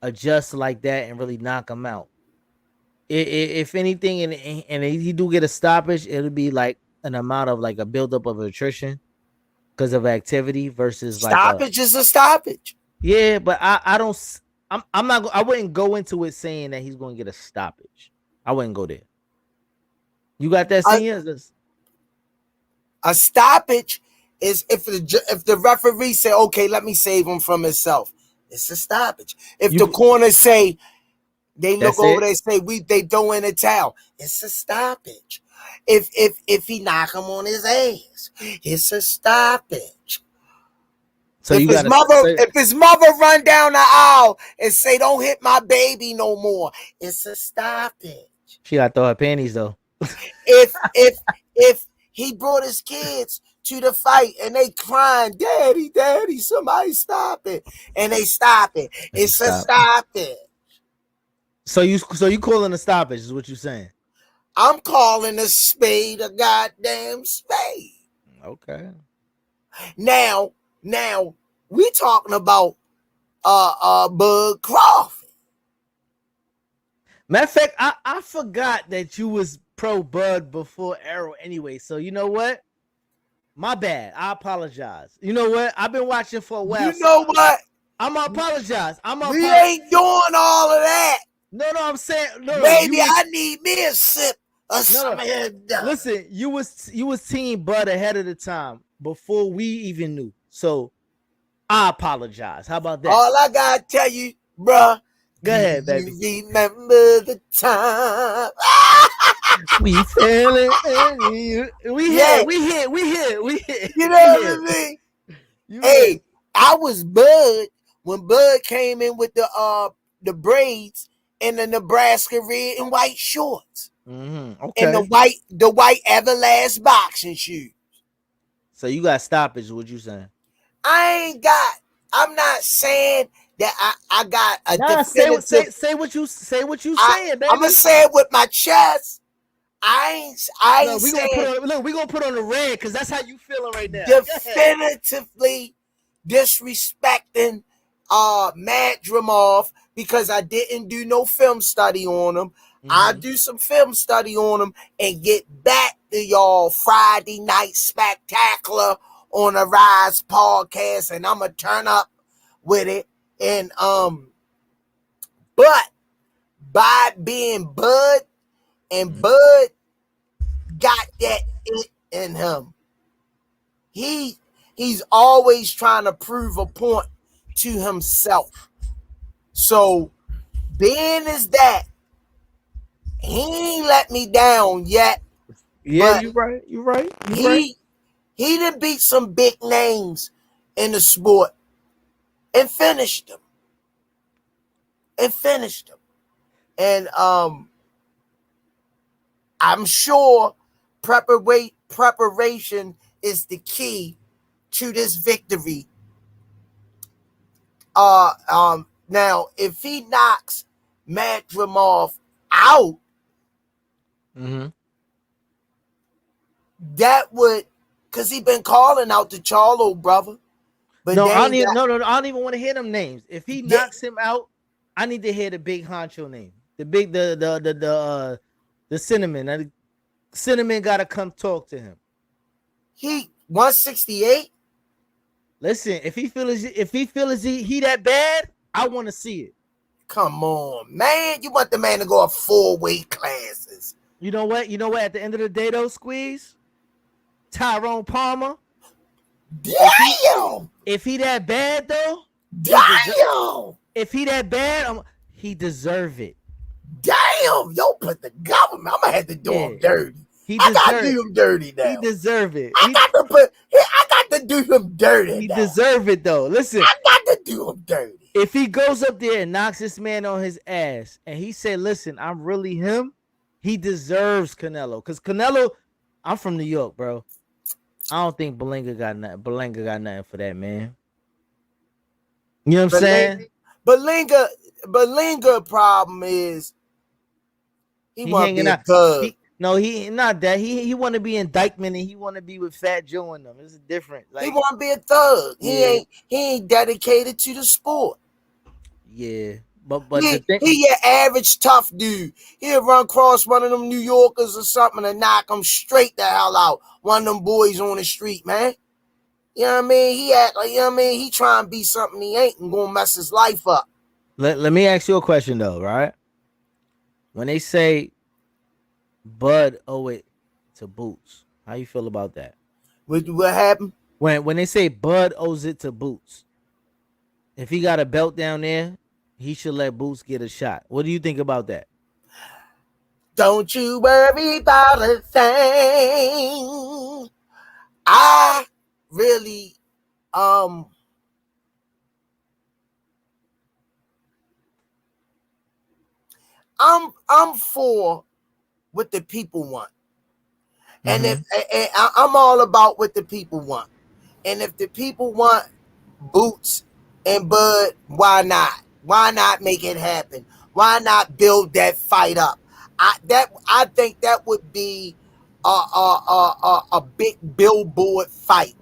adjust like that, and really knock him out. If anything, and he do get a stoppage, it'll be like an amount of like a buildup of attrition because of activity versus stoppage is a stoppage. Yeah, but I don't. I'm not. I wouldn't go into it saying that he's going to get a stoppage. I wouldn't go there. You got that, Senior? A stoppage is if the referee say, okay, let me save him from himself. It's a stoppage. If the corner say, they look over, they say they throw in a towel. It's a stoppage. If he knock him on his ass, it's a stoppage. So if his mother run down the aisle and say, "Don't hit my baby no more," it's a stoppage. She got to throw her panties though. if he brought his kids to the fight and they crying, "Daddy, Daddy, somebody stop it," and they stop it, it's a stoppage. So you calling a stoppage is what you saying? I'm calling a spade a goddamn spade. Okay. Now we talking about Bud Crawford. Matter of fact, I forgot that you was pro Bud before Arrow anyway. So you know what? My bad. I apologize. You know what? I've been watching for a while. You know what? I'm gonna apologize. We ain't doing all of that. No, I'm saying maybe I need me a sip of something. Listen, you was team Bud ahead of the time before we even knew. So I apologize. How about that? All I gotta tell you, bruh. Go ahead, baby. You remember the time we fell in. We hit. You know what I mean? Hey, I was Bud when Bud came in with the braids and the Nebraska red and white shorts. Okay. And the white Everlast boxing shoes. So you got stoppage, what you saying? I'm not saying that I got a definitive. Say what you saying, baby. I'm gonna say it with my chest. I ain't we gonna put on the red because that's how you feeling right now. Definitively disrespecting Madrimov because I didn't do no film study on him. I'll do some film study on him and get back to y'all Friday night spectacular on a Rize podcast, and I'm gonna turn up with it. And but by being Bud, and Bud got that it in him. He's always trying to prove a point to himself. So being is that he ain't let me down yet. Yeah, you're right. He done beat some big names in the sport and finished them. And I'm sure preparation is the key to this victory Now if he knocks Madrimov out, that would, because he been calling out the Charlo brother. But no, I don't even I don't even want to hear them names. If he knocks him out, I need to hear the big honcho name. The cinnamon. The cinnamon gotta come talk to him. He 168. Listen, if he feels he that bad, I want to see it. Come on, man. You want the man to go up 4 weight classes. You know what? At the end of the day, though, Squeeze, Tyrone Palmer. Damn. If he that bad, though. Damn. If he that bad, he deserve it. Damn. Yo, put the government. I'm going to have to do him dirty. I got to do him dirty now. He deserve it. I got to do him dirty. He deserve it, though. Listen. I got to do him dirty. If he goes up there and knocks this man on his ass and he said, listen, I'm really him, he deserves Canelo. Because Canelo, I'm from New York, bro. I don't think Belinga got nothing for that, man. You know what I'm saying? Belinga problem is he want to be a thug. He not that. He want to be in Dykeman and he want to be with Fat Joe and them. It's different. Like, he want to be a thug. He ain't dedicated to the sport. Yeah, but he your average tough dude. He'll run across one of them New Yorkers or something and knock them straight the hell out. One of them boys on the street, man. You know what I mean? He act like, you know what I mean? He trying to be something he ain't and gonna mess his life up. Let me ask you a question though, right? When they say Bud owe it to Boots, how you feel about that? What happened? When they say Bud owes it to Boots, if he got a belt down there, he should let Boots get a shot. What do you think about that? Don't you worry about a thing. I really, I'm for what the people want. And if I'm all about what the people want. And if the people want Boots and Bud, why not? Why not make it happen? Why not build that fight up? I think that would be a big billboard fight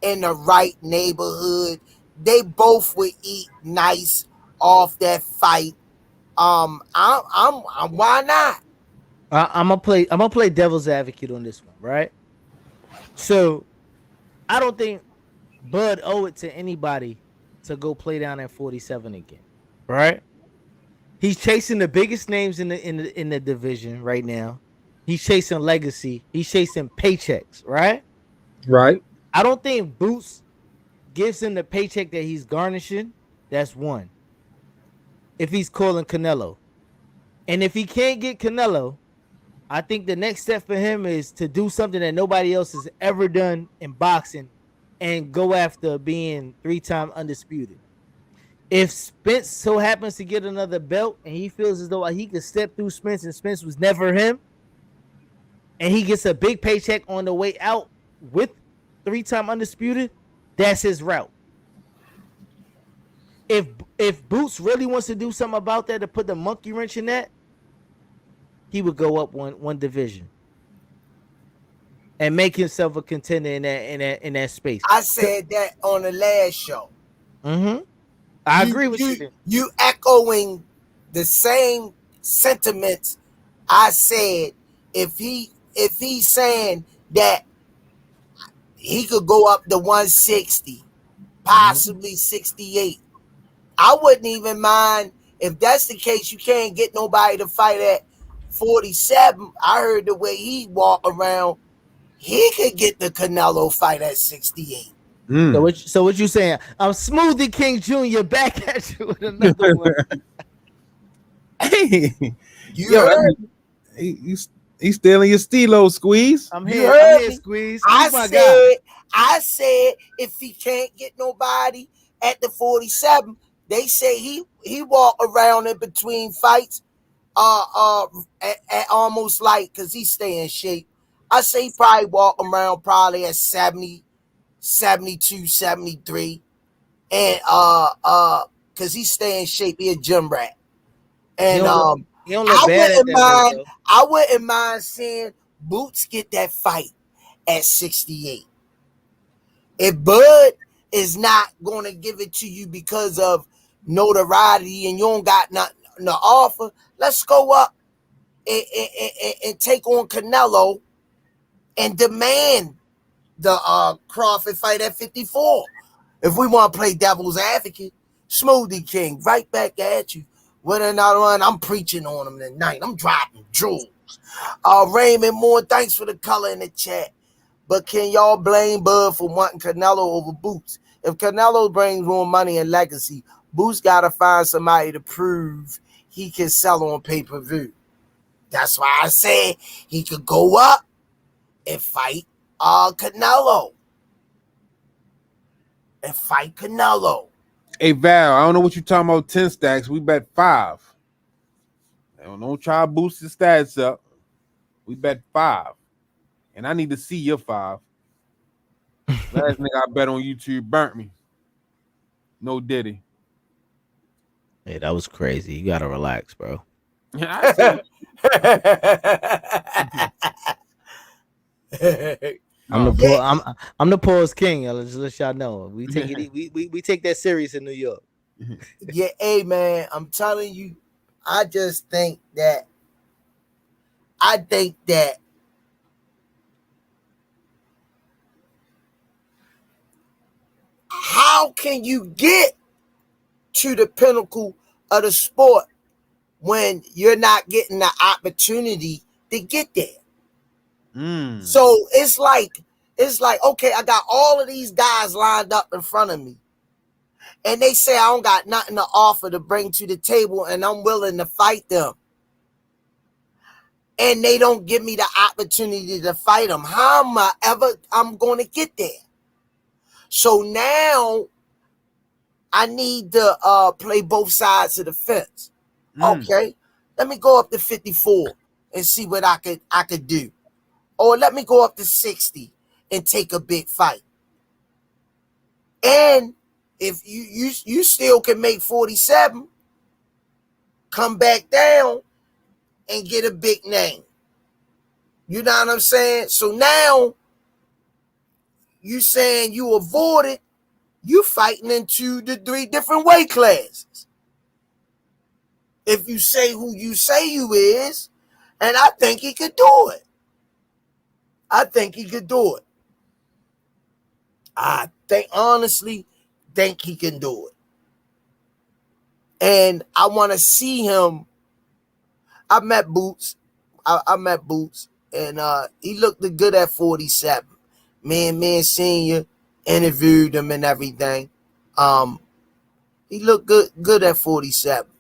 in the right neighborhood. They both would eat nice off that fight. I'm why not? I'm gonna play devil's advocate on this one, right? So I don't think Bud owe it to anybody to go play down at 47 again, right? He's chasing the biggest names in the division right now. He's chasing legacy. He's chasing paychecks, right? Right. I don't think Boots gives him the paycheck that he's garnishing. That's one. If he's calling Canelo. And if he can't get Canelo, I think the next step for him is to do something that nobody else has ever done in boxing and go after being 3-time undisputed. If Spence so happens to get another belt and he feels as though he could step through Spence and Spence was never him, and he gets a big paycheck on the way out with 3-time undisputed, that's his route. If Boots really wants to do something about that to put the monkey wrench in that, he would go up one division and make himself a contender in that space. I said that on the last show. I agree with you. You echoing the same sentiments I said. If he's saying that he could go up to 160, possibly 68, I wouldn't even mind. If that's the case, you can't get nobody to fight at 47. I heard the way he walk around, he could get the Canelo fight at 68. So what you saying? I'm Smoothie King Jr. back at you with another one. Hey, he's stealing your stilo, Squeeze. I'm here, Squeeze. I said if he can't get nobody at the 47, they say he walk around in between fights, at almost like, because he stay in shape. I say he probably walk around probably at 70, 72, 73. and because he stay in shape. He a gym rat, and he don't look bad at that weight, though. I wouldn't mind seeing Boots get that fight at 68. If Bud is not going to give it to you because of notoriety and you don't got nothing to offer, let's go up and take on Canelo and demand the Crawford fight at 54. If we want to play devil's advocate, Smoothie King, right back at you. With another one, I'm preaching on him tonight. I'm dropping jewels. Raymond Moore, thanks for the color in the chat. But can y'all blame Bud for wanting Canelo over Boots? If Canelo brings more money and legacy, Boots got to find somebody to prove he can sell on pay-per-view. That's why I said he could go up and fight Canelo. Hey, Val, I don't know what you're talking about 10 stacks. We bet 5. Don't try to boost the stats up. We bet 5. And I need to see your 5. Last nigga I bet on YouTube burnt me. No Diddy. Hey, that was crazy. You gotta relax, bro. I'm the pause king. I'll just let y'all know. We take it. We take that serious in New York. Yeah, hey man, I'm telling you, I think that how can you get to the pinnacle of the sport when you're not getting the opportunity to get there? So it's like, okay, I got all of these guys lined up in front of me, and they say I don't got nothing to offer to bring to the table, and I'm willing to fight them. And they don't give me the opportunity to fight them. How am I ever going to get there? So now I need to play both sides of the fence. Okay, let me go up to 54 and see what I could do. Or let me go up to 60 and take a big fight. And if you still can make 47, come back down and get a big name. You know what I'm saying? So now you saying you avoided, you fighting into the 3 different weight classes. If you say who you say you is, and I think he could do it. I honestly think he can do it. And I want to see him. I met Boots. And he looked good at 47. Man Senior interviewed him and everything. He looked good at 47.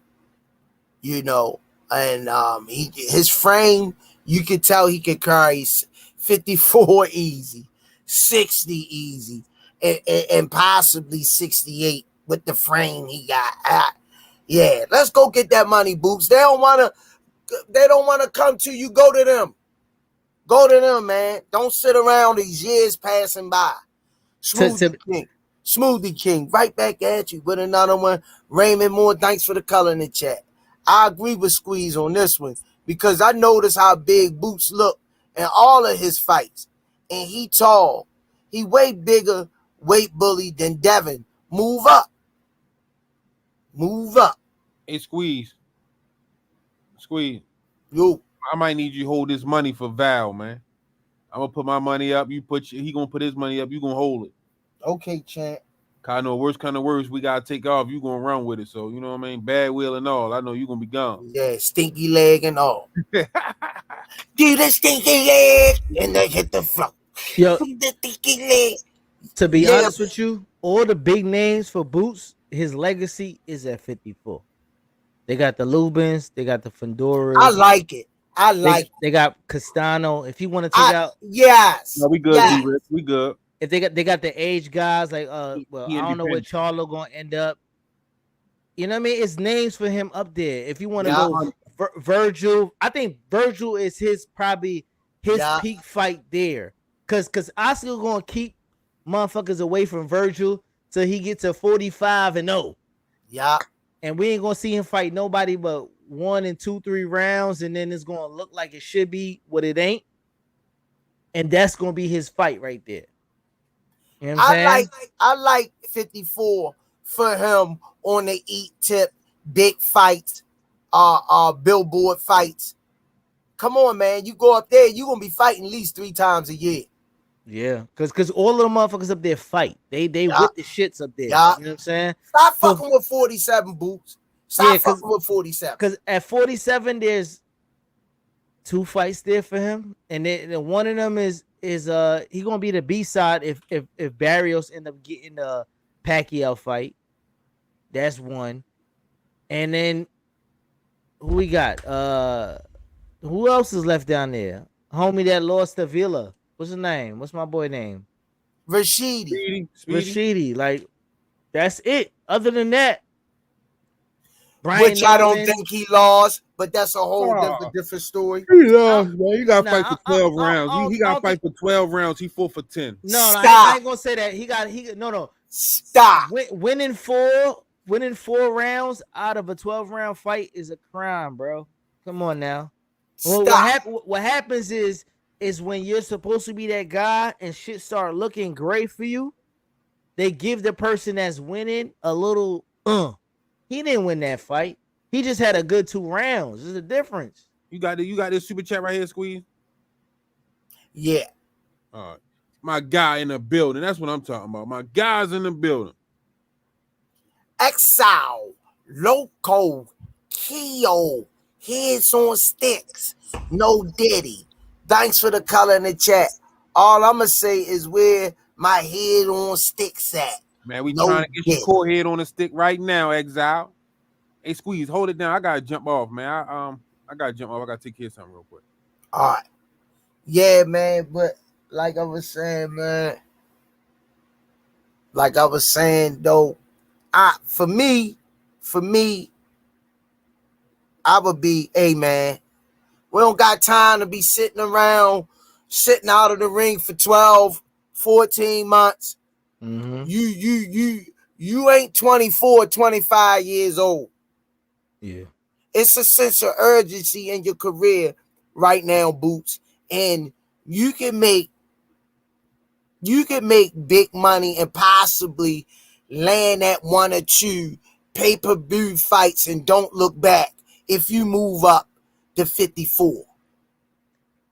You know, and his frame, you could tell he could carry 54 easy, 60 easy, and possibly 68 with the frame he got. Yeah, let's go get that money, Boots. They don't want to come to you. Go to them. Go to them, man. Don't sit around these years passing by. Smoothie King, right back at you with another one. Raymond Moore, thanks for the color in the chat. I agree with Squeeze on this one because I noticed how big Boots look in all of his fights. And he tall. He way bigger weight bully than Devin. Move up. Hey, Squeeze. Yo. I might need you to hold this money for Val, man. I'm going to put my money up. He going to put his money up. You going to hold it. Okay, champ. I know worst kind of words we got to take off. You going to run with it. So, you know what I mean? Bad wheel and all. I know you going to be gone. Yeah, stinky leg and all. Do the stinky leg and they hit the floor. Yo, the stinky leg. To be honest with you, all the big names for Boots, his legacy is at 54. They got the Lubins. They got the Fondoras. I like it. They got Castano. If you want to take out. Yes. No, we good. Yes. We good. If they got the age guys like I don't know where Charlo gonna end up. You know what I mean? It's names for him up there. If you want to go Virgil, I think Virgil is probably his peak fight there. Cause I still gonna keep motherfuckers away from Virgil till he gets to 45-0. Yeah. And we ain't gonna see him fight nobody but 1 and 2, 3 rounds, and then it's gonna look like it should be what it ain't. And that's gonna be his fight right there. You know what I'm saying? I like 54 for him on the eat tip, big fights, billboard fights. Come on, man. You go up there, you're gonna be fighting at least 3 times a year. Yeah, because all of the motherfuckers up there fight. They with the shits up there. Yeah. You know what I'm saying? Stop fucking with 47, Boots. Stop fucking with 47. Because at 47, there's 2 fights there for him, and then one of them is he gonna be the B side if Barrios end up getting the Pacquiao fight. That's one, and then who we got? Who else is left down there? Homie that lost to Villa. What's his name? What's my boy name? Rashidi. Rashidi. Like, that's it. Other than that, Brian which I don't Nolan, think he lost, but that's a whole different story. He lost, man. You got to fight for 12 rounds. He got to fight for 12 rounds. He fought for 10. No, I ain't gonna say that. No. Stop. Winning 4 rounds out of a 12-round fight is a crime, bro. Come on now. What happens is when you're supposed to be that guy and shit start looking great for you, they give the person that's winning a little he didn't win that fight. He just had a good 2 rounds. There's a difference. You got this super chat right here, Squeeze? Yeah. All right. My guy in the building. That's what I'm talking about. My guy's in the building. Exile, Loco, Keo, Heads on Sticks, No Diddy. Thanks for the color in the chat. All I'm going to say is where my head on sticks at. Man, we trying to get your core head on the stick right now, Exile. Hey, Squeeze, hold it down. I got to jump off, man. I got to jump off. I got to take care of something real quick. All right. Yeah, man, but like I was saying, though, for me, I would be, hey, man, we don't got time to be sitting out of the ring for 12, 14 months. Mm-hmm. You ain't 24, 25 years old. Yeah. It's a sense of urgency in your career right now, Boots. And you can make big money and possibly land at 1 or 2 pay-per-view fights and don't look back if you move up to 54.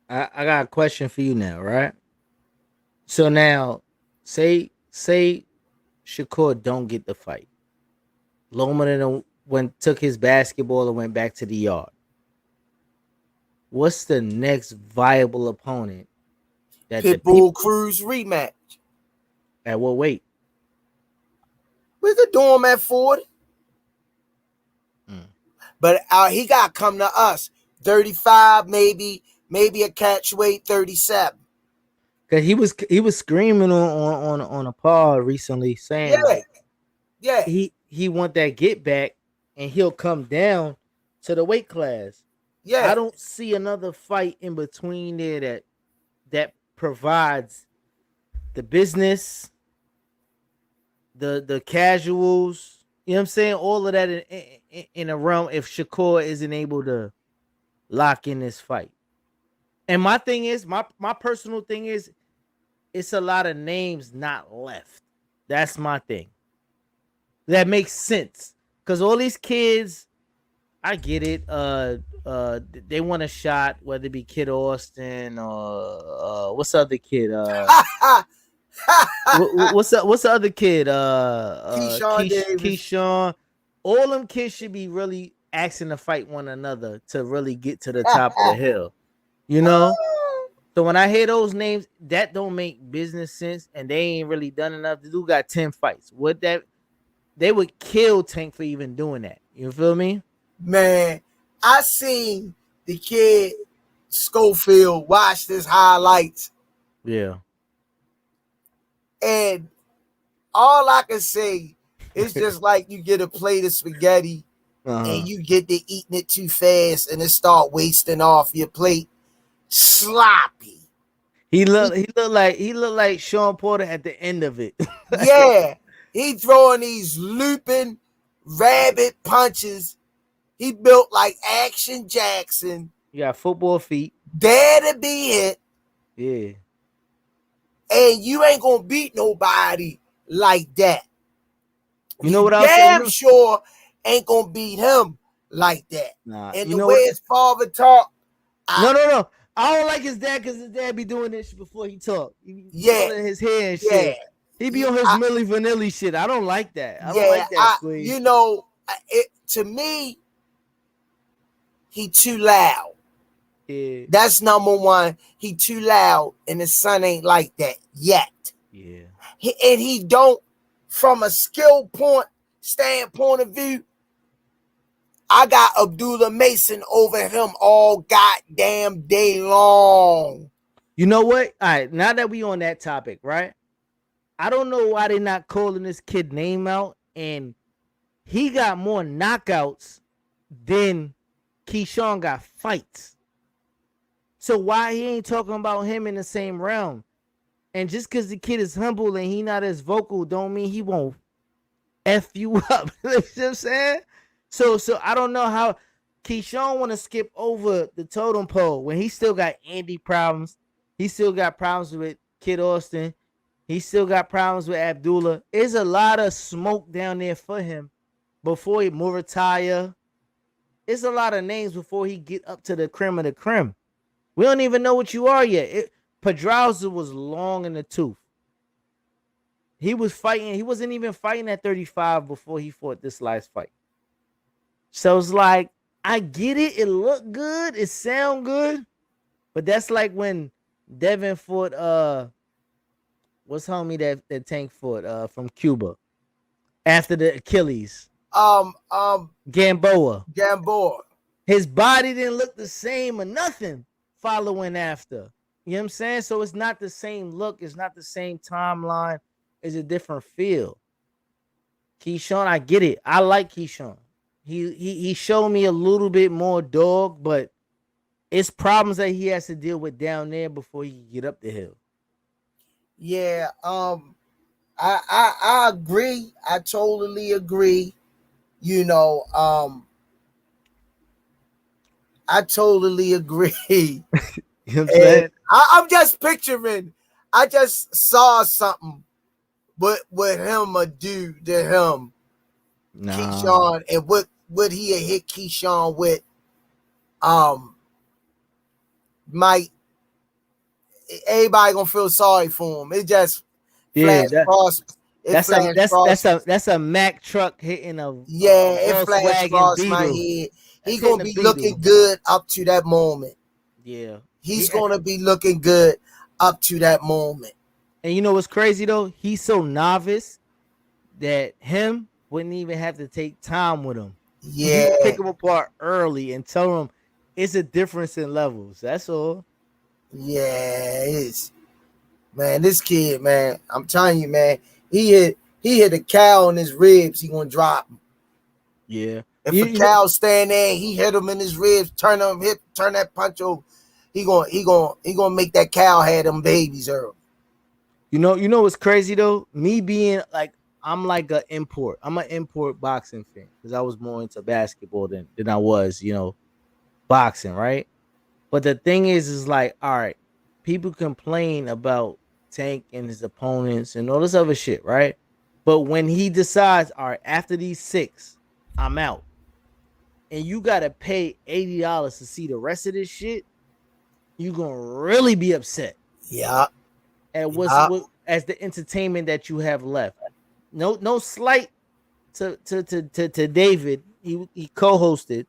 I got a question for you now, right? So now, say Shakur don't get the fight. Loma then took his basketball and went back to the yard. What's the next viable opponent? That Pitbull Cruz rematch. At what weight? We could do him at 40. But he got to come to us. 35, maybe a catch weight 37. Cause he was screaming on a pod recently saying he want that get back and he'll come down to the weight class. Yeah, I don't see another fight in between there that provides the business, the casuals. You know what I'm saying? All of that in a realm if Shakur isn't able to lock in this fight. And my thing is, my personal thing is, it's a lot of names not left. That's my thing. That makes sense. Because all these kids, I get it. They want a shot, whether it be Kid Austin or what's the other kid? What's the other kid? Keyshawn. All them kids should be really asking to fight one another to really get to the top of the hill. You know? So when I hear those names, that don't make business sense, and they ain't really done enough. The dude got 10 fights. They would kill Tank for even doing that. You feel me? Man, I seen the kid Schofield watch his highlights. Yeah. And all I can say is just like you get a plate of spaghetti and you get to eating it too fast and it start wasting off your plate. Sloppy. He looked like Sean Porter at the end of it. He throwing these looping rabbit punches. He built like Action Jackson. You got football feet. Dare to be hit. Yeah. And you ain't gonna beat nobody like that. You know what else? Damn sure ain't gonna beat him like that. Nah, and you the know way what? his father talk. No. I don't like his dad because his dad be doing this before he talk. He pulling his hair and shit. He be on his Milli Vanilli shit. I don't like that. I don't like that. You know, to me, he too loud. Yeah. That's number one. He too loud, and his son ain't like that yet. Yeah. He don't, from a skill standpoint of view, I got Abdullah Mason over him all goddamn day long. You know what? All right, now that we on that topic, right? I don't know why they're not calling this kid name out, and he got more knockouts than Keyshawn got fights. So why he ain't talking about him in the same realm? And just because the kid is humble and he not as vocal don't mean he won't F you up. You know what I'm saying? So I don't know how Keyshawn want to skip over the totem pole when he still got Andy problems. He still got problems with Kid Austin. He still got problems with Abdullah. There's a lot of smoke down there for him before he Murataya. It's a lot of names before he get up to the creme of the creme. We don't even know what you are yet. Pedraza was long in the tooth. He was fighting. He wasn't even fighting at 35 before he fought this last fight. So it's like, I get it. It looked good. It sound good. But that's like when Devin fought, what's homie that Tank fought from Cuba after the Achilles? Gamboa. His body didn't look the same or nothing following after. You know what I'm saying? So it's not the same look. It's not the same timeline. It's a different feel. Keyshawn, I get it. I like Keyshawn. He showed me a little bit more dog, but it's problems that he has to deal with down there before he can get up the hill. Yeah, I agree. I totally agree. You know, I totally agree. You know what I'm saying? I'm just picturing. I just saw something with him a dude to him. Nah. Keyshawn, and what he had hit Keyshawn with, might everybody gonna feel sorry for him. It just Yeah, that's a Mack truck hitting a it flashed across my head. He's gonna be looking good up to that moment. Yeah, he's gonna be looking good up to that moment. And you know what's crazy though? He's so novice that him wouldn't even have to take time with him. Yeah, you pick him apart early and tell him it's a difference in levels. That's all. Yeah, it's, man, this kid, man, I'm telling you, man, he hit a cow in his ribs, he gonna drop him. Yeah. If a cow stand there, he hit him in his ribs, turn that punch over, he gonna make that cow have them babies early. You know what's crazy though? Me being like, I'm like an import. I'm an import boxing fan because I was more into basketball than I was, boxing, right? But the thing is like, all right, people complain about Tank and his opponents and all this other shit, right? But when he decides, all right, after these 6, I'm out, and you gotta pay $80 to see the rest of this shit, you gonna really be upset. Yeah. And as the entertainment that you have left. No slight to David. He co-hosted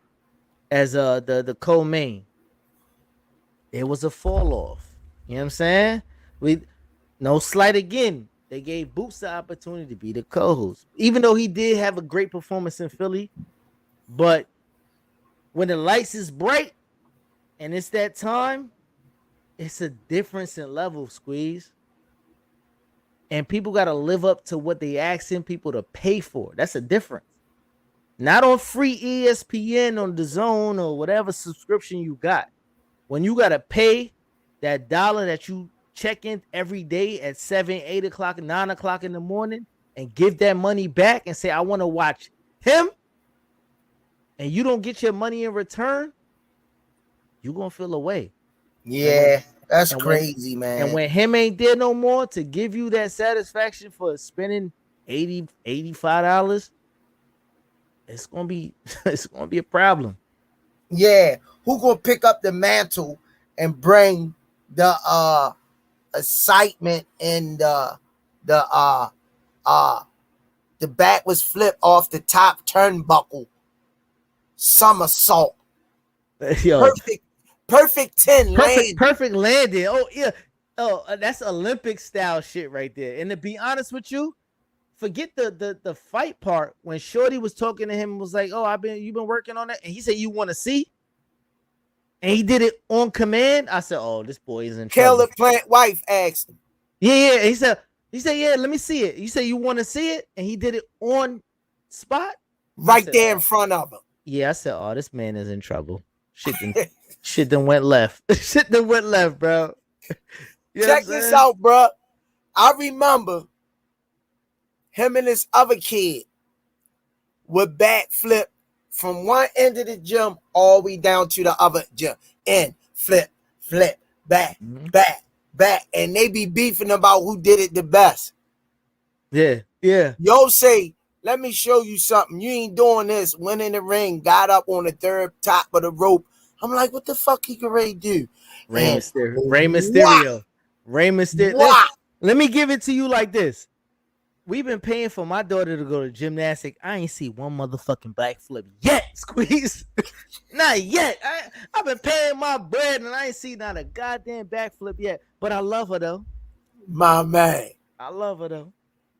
as the co-main. It was a fall off. You know what I'm saying? No slight again. They gave Boots the opportunity to be the co-host, even though he did have a great performance in Philly. But when the lights is bright and it's that time, it's a difference in level, Squeeze. And people got to live up to what they asking people to pay for. That's a difference. Not on free ESPN on the Zone or whatever subscription you got. When you got to pay that $1 that you check in every day at 7, 8 o'clock, 9 o'clock in the morning, and give that money back and say, I want to watch him, and you don't get your money in return, you're going to feel away. Yeah, that's crazy, man. And when him ain't there no more to give you that satisfaction for spending $80, $85, it's going to be a problem. Yeah, who going to pick up the mantle and bring the excitement and the back was flipped off the top turnbuckle somersault. Yo, perfect 10 landing. Perfect landing. Oh yeah. Oh, that's Olympic style shit right there. And to be honest with you, forget the fight part. When Shorty was talking to him and was like, "Oh, you've been working on that," and he said, "You want to see?" And he did it on command. I said, "Oh, this boy is in trouble." Caleb Plant wife asked him. Yeah. He said, "Yeah, let me see it." He said, "You want to see it?" And he did it on spot, right there in front of him. Yeah, I said, "Oh, this man is in trouble." Shit done went left. Shit done went left, bro. Check this out, bro. I remember him and this other kid would backflip from one end of the gym all the way down to the other gym. And flip, back, back. And they be beefing about who did it the best. Yeah. Yo say, let me show you something. You ain't doing this. Went in the ring, got up on the third top of the rope. I'm like, what the fuck he can really do? Rey Mysterio. Let me give it to you like this. We've been paying for my daughter to go to gymnastics. I ain't see one motherfucking backflip yet, Squeeze. Not yet. I've been paying my bread and I ain't see not a goddamn backflip yet. But I love her though. My man. I love her though.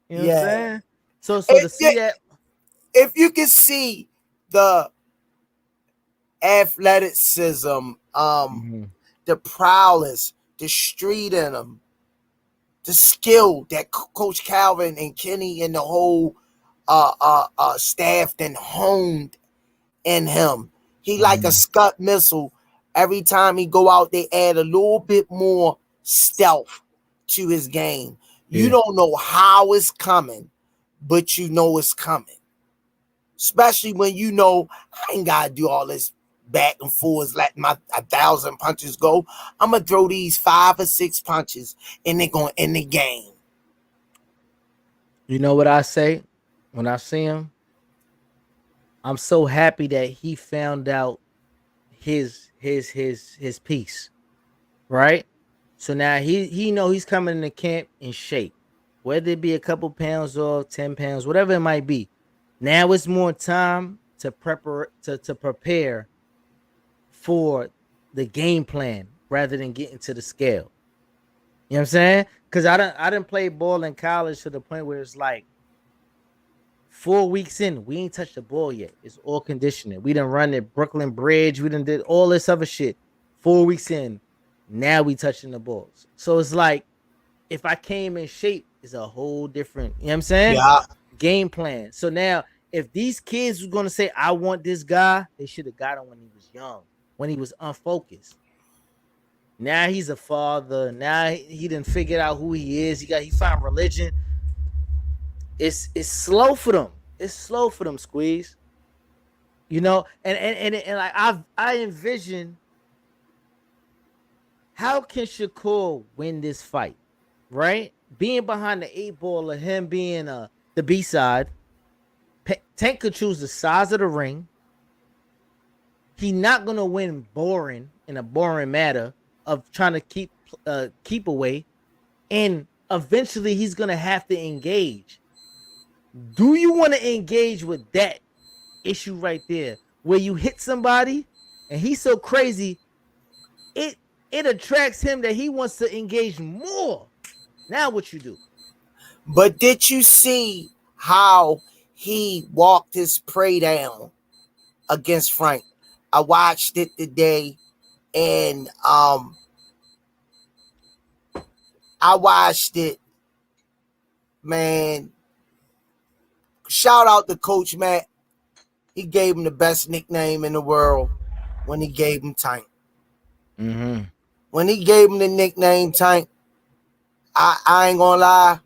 You know what I'm saying? So to see that, if you can see the athleticism, the prowess, the street in them, the skill that Coach Calvin and Kenny and the whole staff then honed in him. He like a Scud missile. Every time he go out, they add a little bit more stealth to his game. Yeah. You don't know how it's coming, but you know it's coming. Especially when you know I ain't gotta do all this back and forth, letting my 1,000 punches go. I'm gonna throw these 5 or 6 punches and they're gonna end the game. You know what I say when I see him? I'm so happy that he found out his piece, right? So now he know he's coming into camp in shape, whether it be a couple pounds or 10 pounds, whatever it might be. Now it's more time to prepare for the game plan rather than getting to the scale. You know what I'm saying? Because I didn't play ball in college to the point where it's like 4 weeks in, we ain't touched the ball yet. It's all conditioning. We done run the Brooklyn Bridge. We done did all this other shit. 4 weeks in, now we touching the balls. So it's like, if I came in shape, it's a whole different, you know what I'm saying? Yeah. Game plan. So now, if these kids were going to say, I want this guy, they should have got him when he was young, when he was unfocused. Now he's a father. Now he done figured out who he is. He found religion. It's slow for them. It's slow for them, Squeeze. You know, and like I envision, how can Shakur win this fight, right? Being behind the 8 ball of him being the B side. Tank could choose the size of the ring. He not gonna win boring in a boring matter of trying to keep away, and eventually he's gonna have to engage. Do you want to engage with that issue right there, where you hit somebody and he's so crazy, it attracts him that he wants to engage more? Now what you do? But did you see how he walked his prey down against Frank? I watched it today, and I watched it, man. Shout out to Coach Matt. He gave him the best nickname in the world when he gave him Tank. Mm-hmm. When he gave him the nickname Tank, I ain't gonna lie,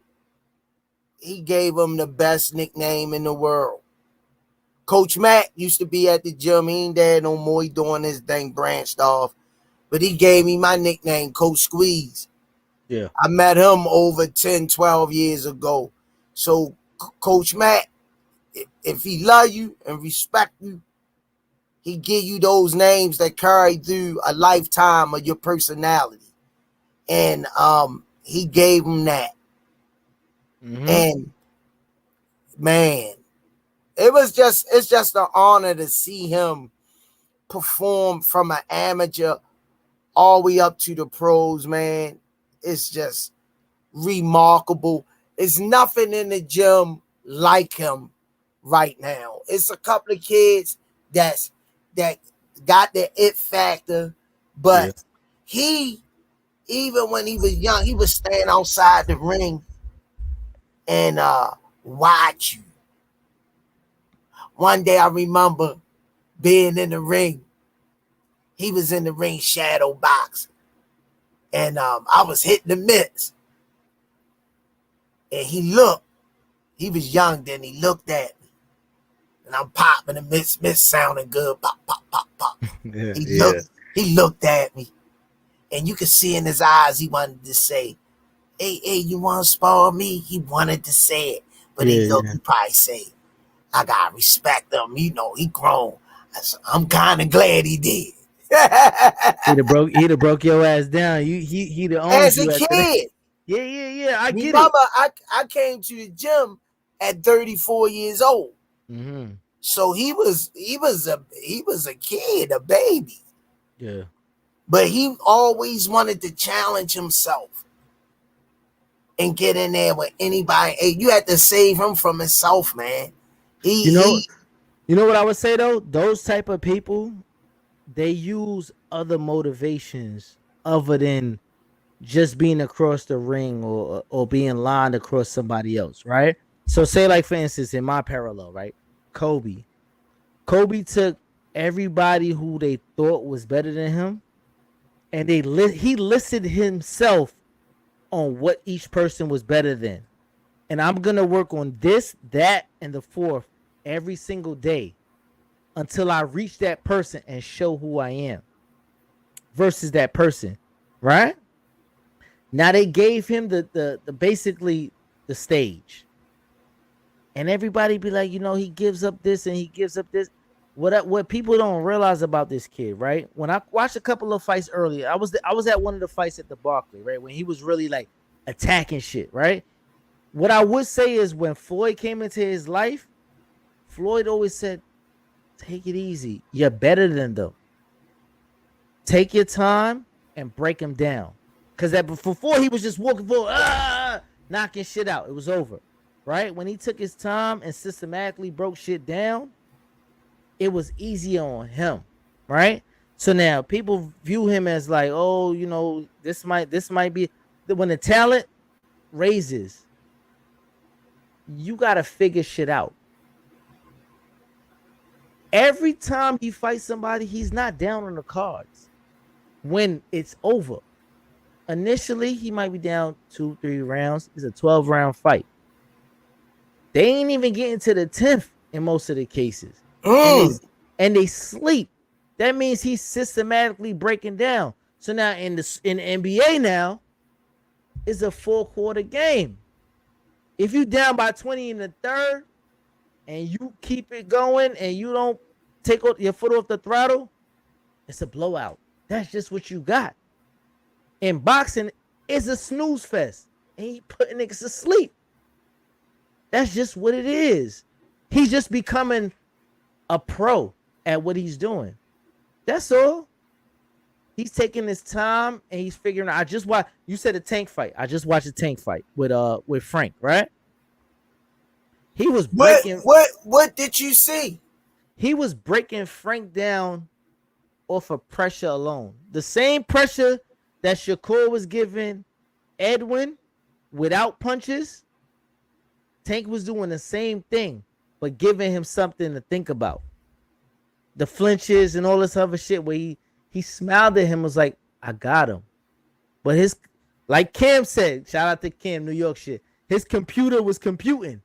he gave him the best nickname in the world. Coach Matt used to be at the gym. He ain't there no more. He doing his thing, branched off. But he gave me my nickname, Coach Squeeze. Yeah. I met him over 10, 12 years ago. So, Coach Matt, if he love you and respect you, he give you those names that carry through a lifetime of your personality. And he gave him that. Mm-hmm. And, man, it's just an honor to see him perform from an amateur all the way up to the pros, man. It's just remarkable. There's nothing in the gym like him right now. It's a couple of kids that got the it factor, but he, even when he was young, he would stand outside the ring and watch you. One day I remember being in the ring. He was in the ring shadow box. And I was hitting the mitts. And he looked. He was young then. He looked at me. And I'm popping the mitts sounding good. Pop, pop, pop, pop. He looked at me. And you could see in his eyes he wanted to say, hey, you want to spar me? He wanted to say it. But he probably say, I got to respect him. You know, he grown. I'm kind of glad he did. He'd have broke your ass down. He'd have owned as you a kid. Yeah. I get Remember, I came to the gym at 34 years old. Mm-hmm. So he was a kid, a baby. Yeah. But he always wanted to challenge himself and get in there with anybody. Hey, you had to save him from himself, man. You know what I would say though? Those type of people, they use other motivations other than just being across the ring or being lined across somebody else, right? So say like for instance in my parallel, right? Kobe took everybody who they thought was better than him, and he listed himself on what each person was better than. And I'm gonna work on this, that, and the fourth every single day until I reach that person and show who I am versus that person, right? Now they gave him the basically the stage. And everybody be like, he gives up this and he gives up this. What people don't realize about this kid, right? When I watched a couple of fights earlier, I was at one of the fights at the Barclay, right? When he was really like attacking shit, right? What I would say is when Floyd came into his life, Floyd always said, take it easy. You're better than them. Take your time and break him down. Because that before he was just walking forward, knocking shit out. It was over, right? When he took his time and systematically broke shit down, it was easier on him, right? So now people view him as like, oh, this might be when the talent raises, you got to figure shit out. Every time he fights somebody, he's not down on the cards when it's over. Initially, he might be down 2-3 rounds. It's a 12-round fight. They ain't even getting to the 10th in most of the cases. And they sleep. That means he's systematically breaking down. So now in the NBA now, it's a 4-quarter game. If you down by 20 in the third and you keep it going and you don't take your foot off the throttle, it's a blowout. That's just what you got. In boxing, it's a snooze fest. And he putting niggas to sleep. That's just what it is. He's just becoming a pro at what he's doing. That's all. He's taking his time and he's figuring out. I just watched. You said a tank fight. I just watched a tank fight with Frank, right? He was breaking. What did you see? He was breaking Frank down off of pressure alone. The same pressure that Shakur was giving Edwin without punches. Tank was doing the same thing, but giving him something to think about. The flinches and all this other shit where he smiled at him, was like, I got him. But like Cam said, shout out to Cam, New York shit. his computer was computing.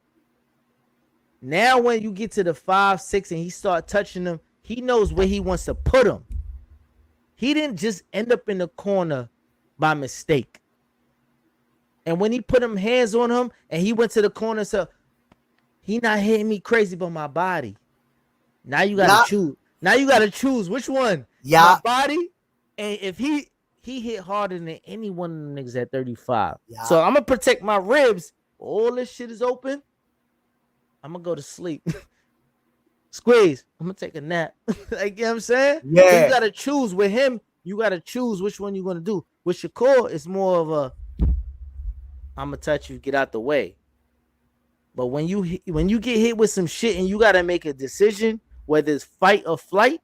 Now when you get to the 5, 6 and he start touching them, he knows where he wants to put them. He didn't just end up in the corner by mistake. And when he put him hands on him and he went to the corner, so he not hitting me crazy but my body. Now you gotta choose. Now you gotta choose which one. My body. And if he hit harder than any one of the niggas at 35. So I'm gonna protect my ribs. All this shit is open. I'm gonna go to sleep. Squeeze. I'm gonna take a nap. Like, you know what I'm saying? Yeah. So you gotta choose with him. You gotta choose which one you're gonna do. With Shakur, it's more of a I'm gonna touch you, get out the way. But when you get hit with some shit and you gotta make a decision, whether it's fight or flight,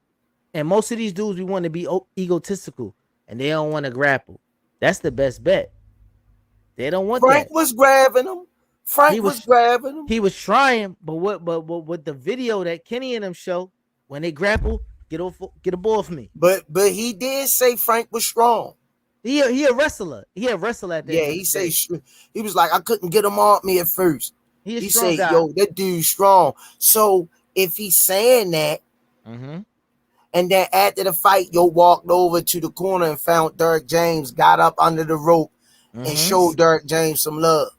and most of these dudes we want to be egotistical and they don't want to grapple. That's the best bet. They don't want Frank that. was grabbing him. Frank was grabbing him. He was trying, but with the video that Kenny and them show, when they grapple, get a ball off me. But he did say Frank was strong. He a wrestler. He a wrestler at that. Yeah, he said he was like, I couldn't get him off me at first. He said, yo, that dude's strong. So if he's saying that, and then after the fight, yo walked over to the corner and found Derrick James, got up under the rope and showed Derrick James some love.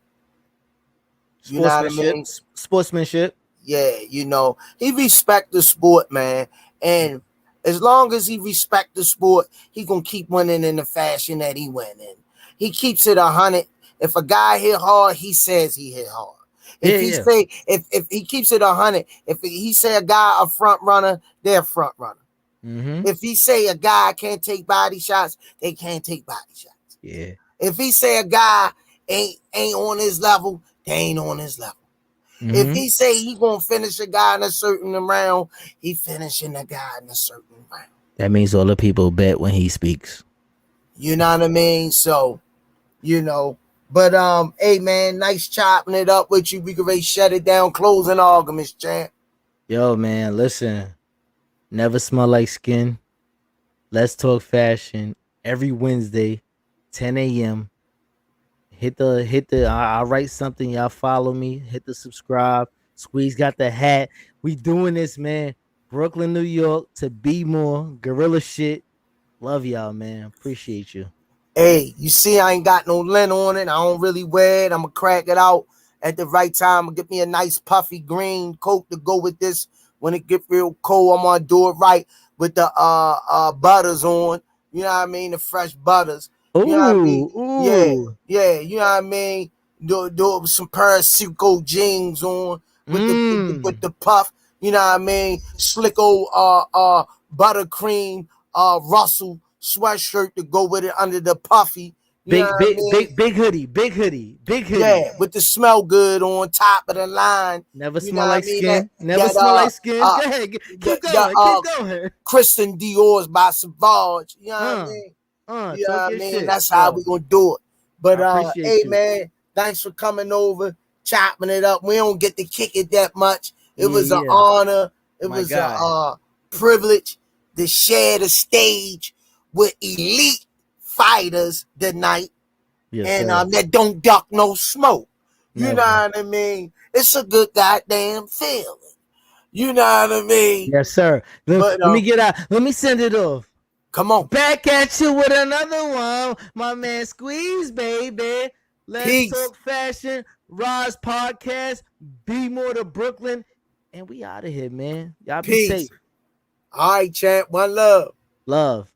You know what I mean? Sportsmanship. Yeah, you know, he respect the sport, man. And as long as he respect the sport, he gonna keep winning in the fashion that he went in. He keeps it 100. If a guy hit hard, he says he hit hard. If he keeps it 100, if he say a guy a front runner, they're a front runner. If he say a guy can't take body shots, they can't take body shots. Yeah. If he say a guy ain't on his level, they ain't on his level. If he say he gonna finish a guy in a certain round, he finishing a guy in a certain round. That means all the people bet when he speaks. You know what I mean? So, you know, but hey man, nice chopping it up with you. We can really shut it down, closing arguments, champ. Yo, man, listen. Never smell like skin. Let's talk fashion every Wednesday, 10 a.m. Hit the I'll write something, y'all follow me, hit the subscribe. Squeeze got the hat. We doing this, man. Brooklyn, New York to be more gorilla shit. Love y'all, man. Appreciate you. Hey, you see I ain't got no lint on it. I don't really wear it. I'm gonna crack it out at the right time. I'll get me a nice puffy green coat to go with this. When it get real cold, I'm gonna do it right with the butters on. You know what I mean? The fresh butters. You know what I mean? Yeah, you know what I mean? Do some Parasuco jeans on with the puff, you know what I mean? Slick old buttercream Russell sweatshirt to go with it under the puffy. Big hoodie. Yeah, with the smell good on top of the line. Never smell like skin. Never smell like skin. Go ahead. Keep going. Christian Dior's by Savage. You know what I mean? You know what I mean? That's how we gonna do it. But hey man, thanks for coming over, chopping it up. We don't get to kick it that much. It was an honor. It was a privilege to share the stage with elite fighters tonight. Yes, and that don't duck no smoke. You know what I mean? It's a good goddamn feeling. You know what I mean? Yes, sir. Let me get out. Let me send it off. Come on. Back at you with another one. My man Squeeze, baby. Let's talk fashion. Rize podcast. Be more to Brooklyn. And we out of here, man. Y'all be safe. All right, champ. One love. Love.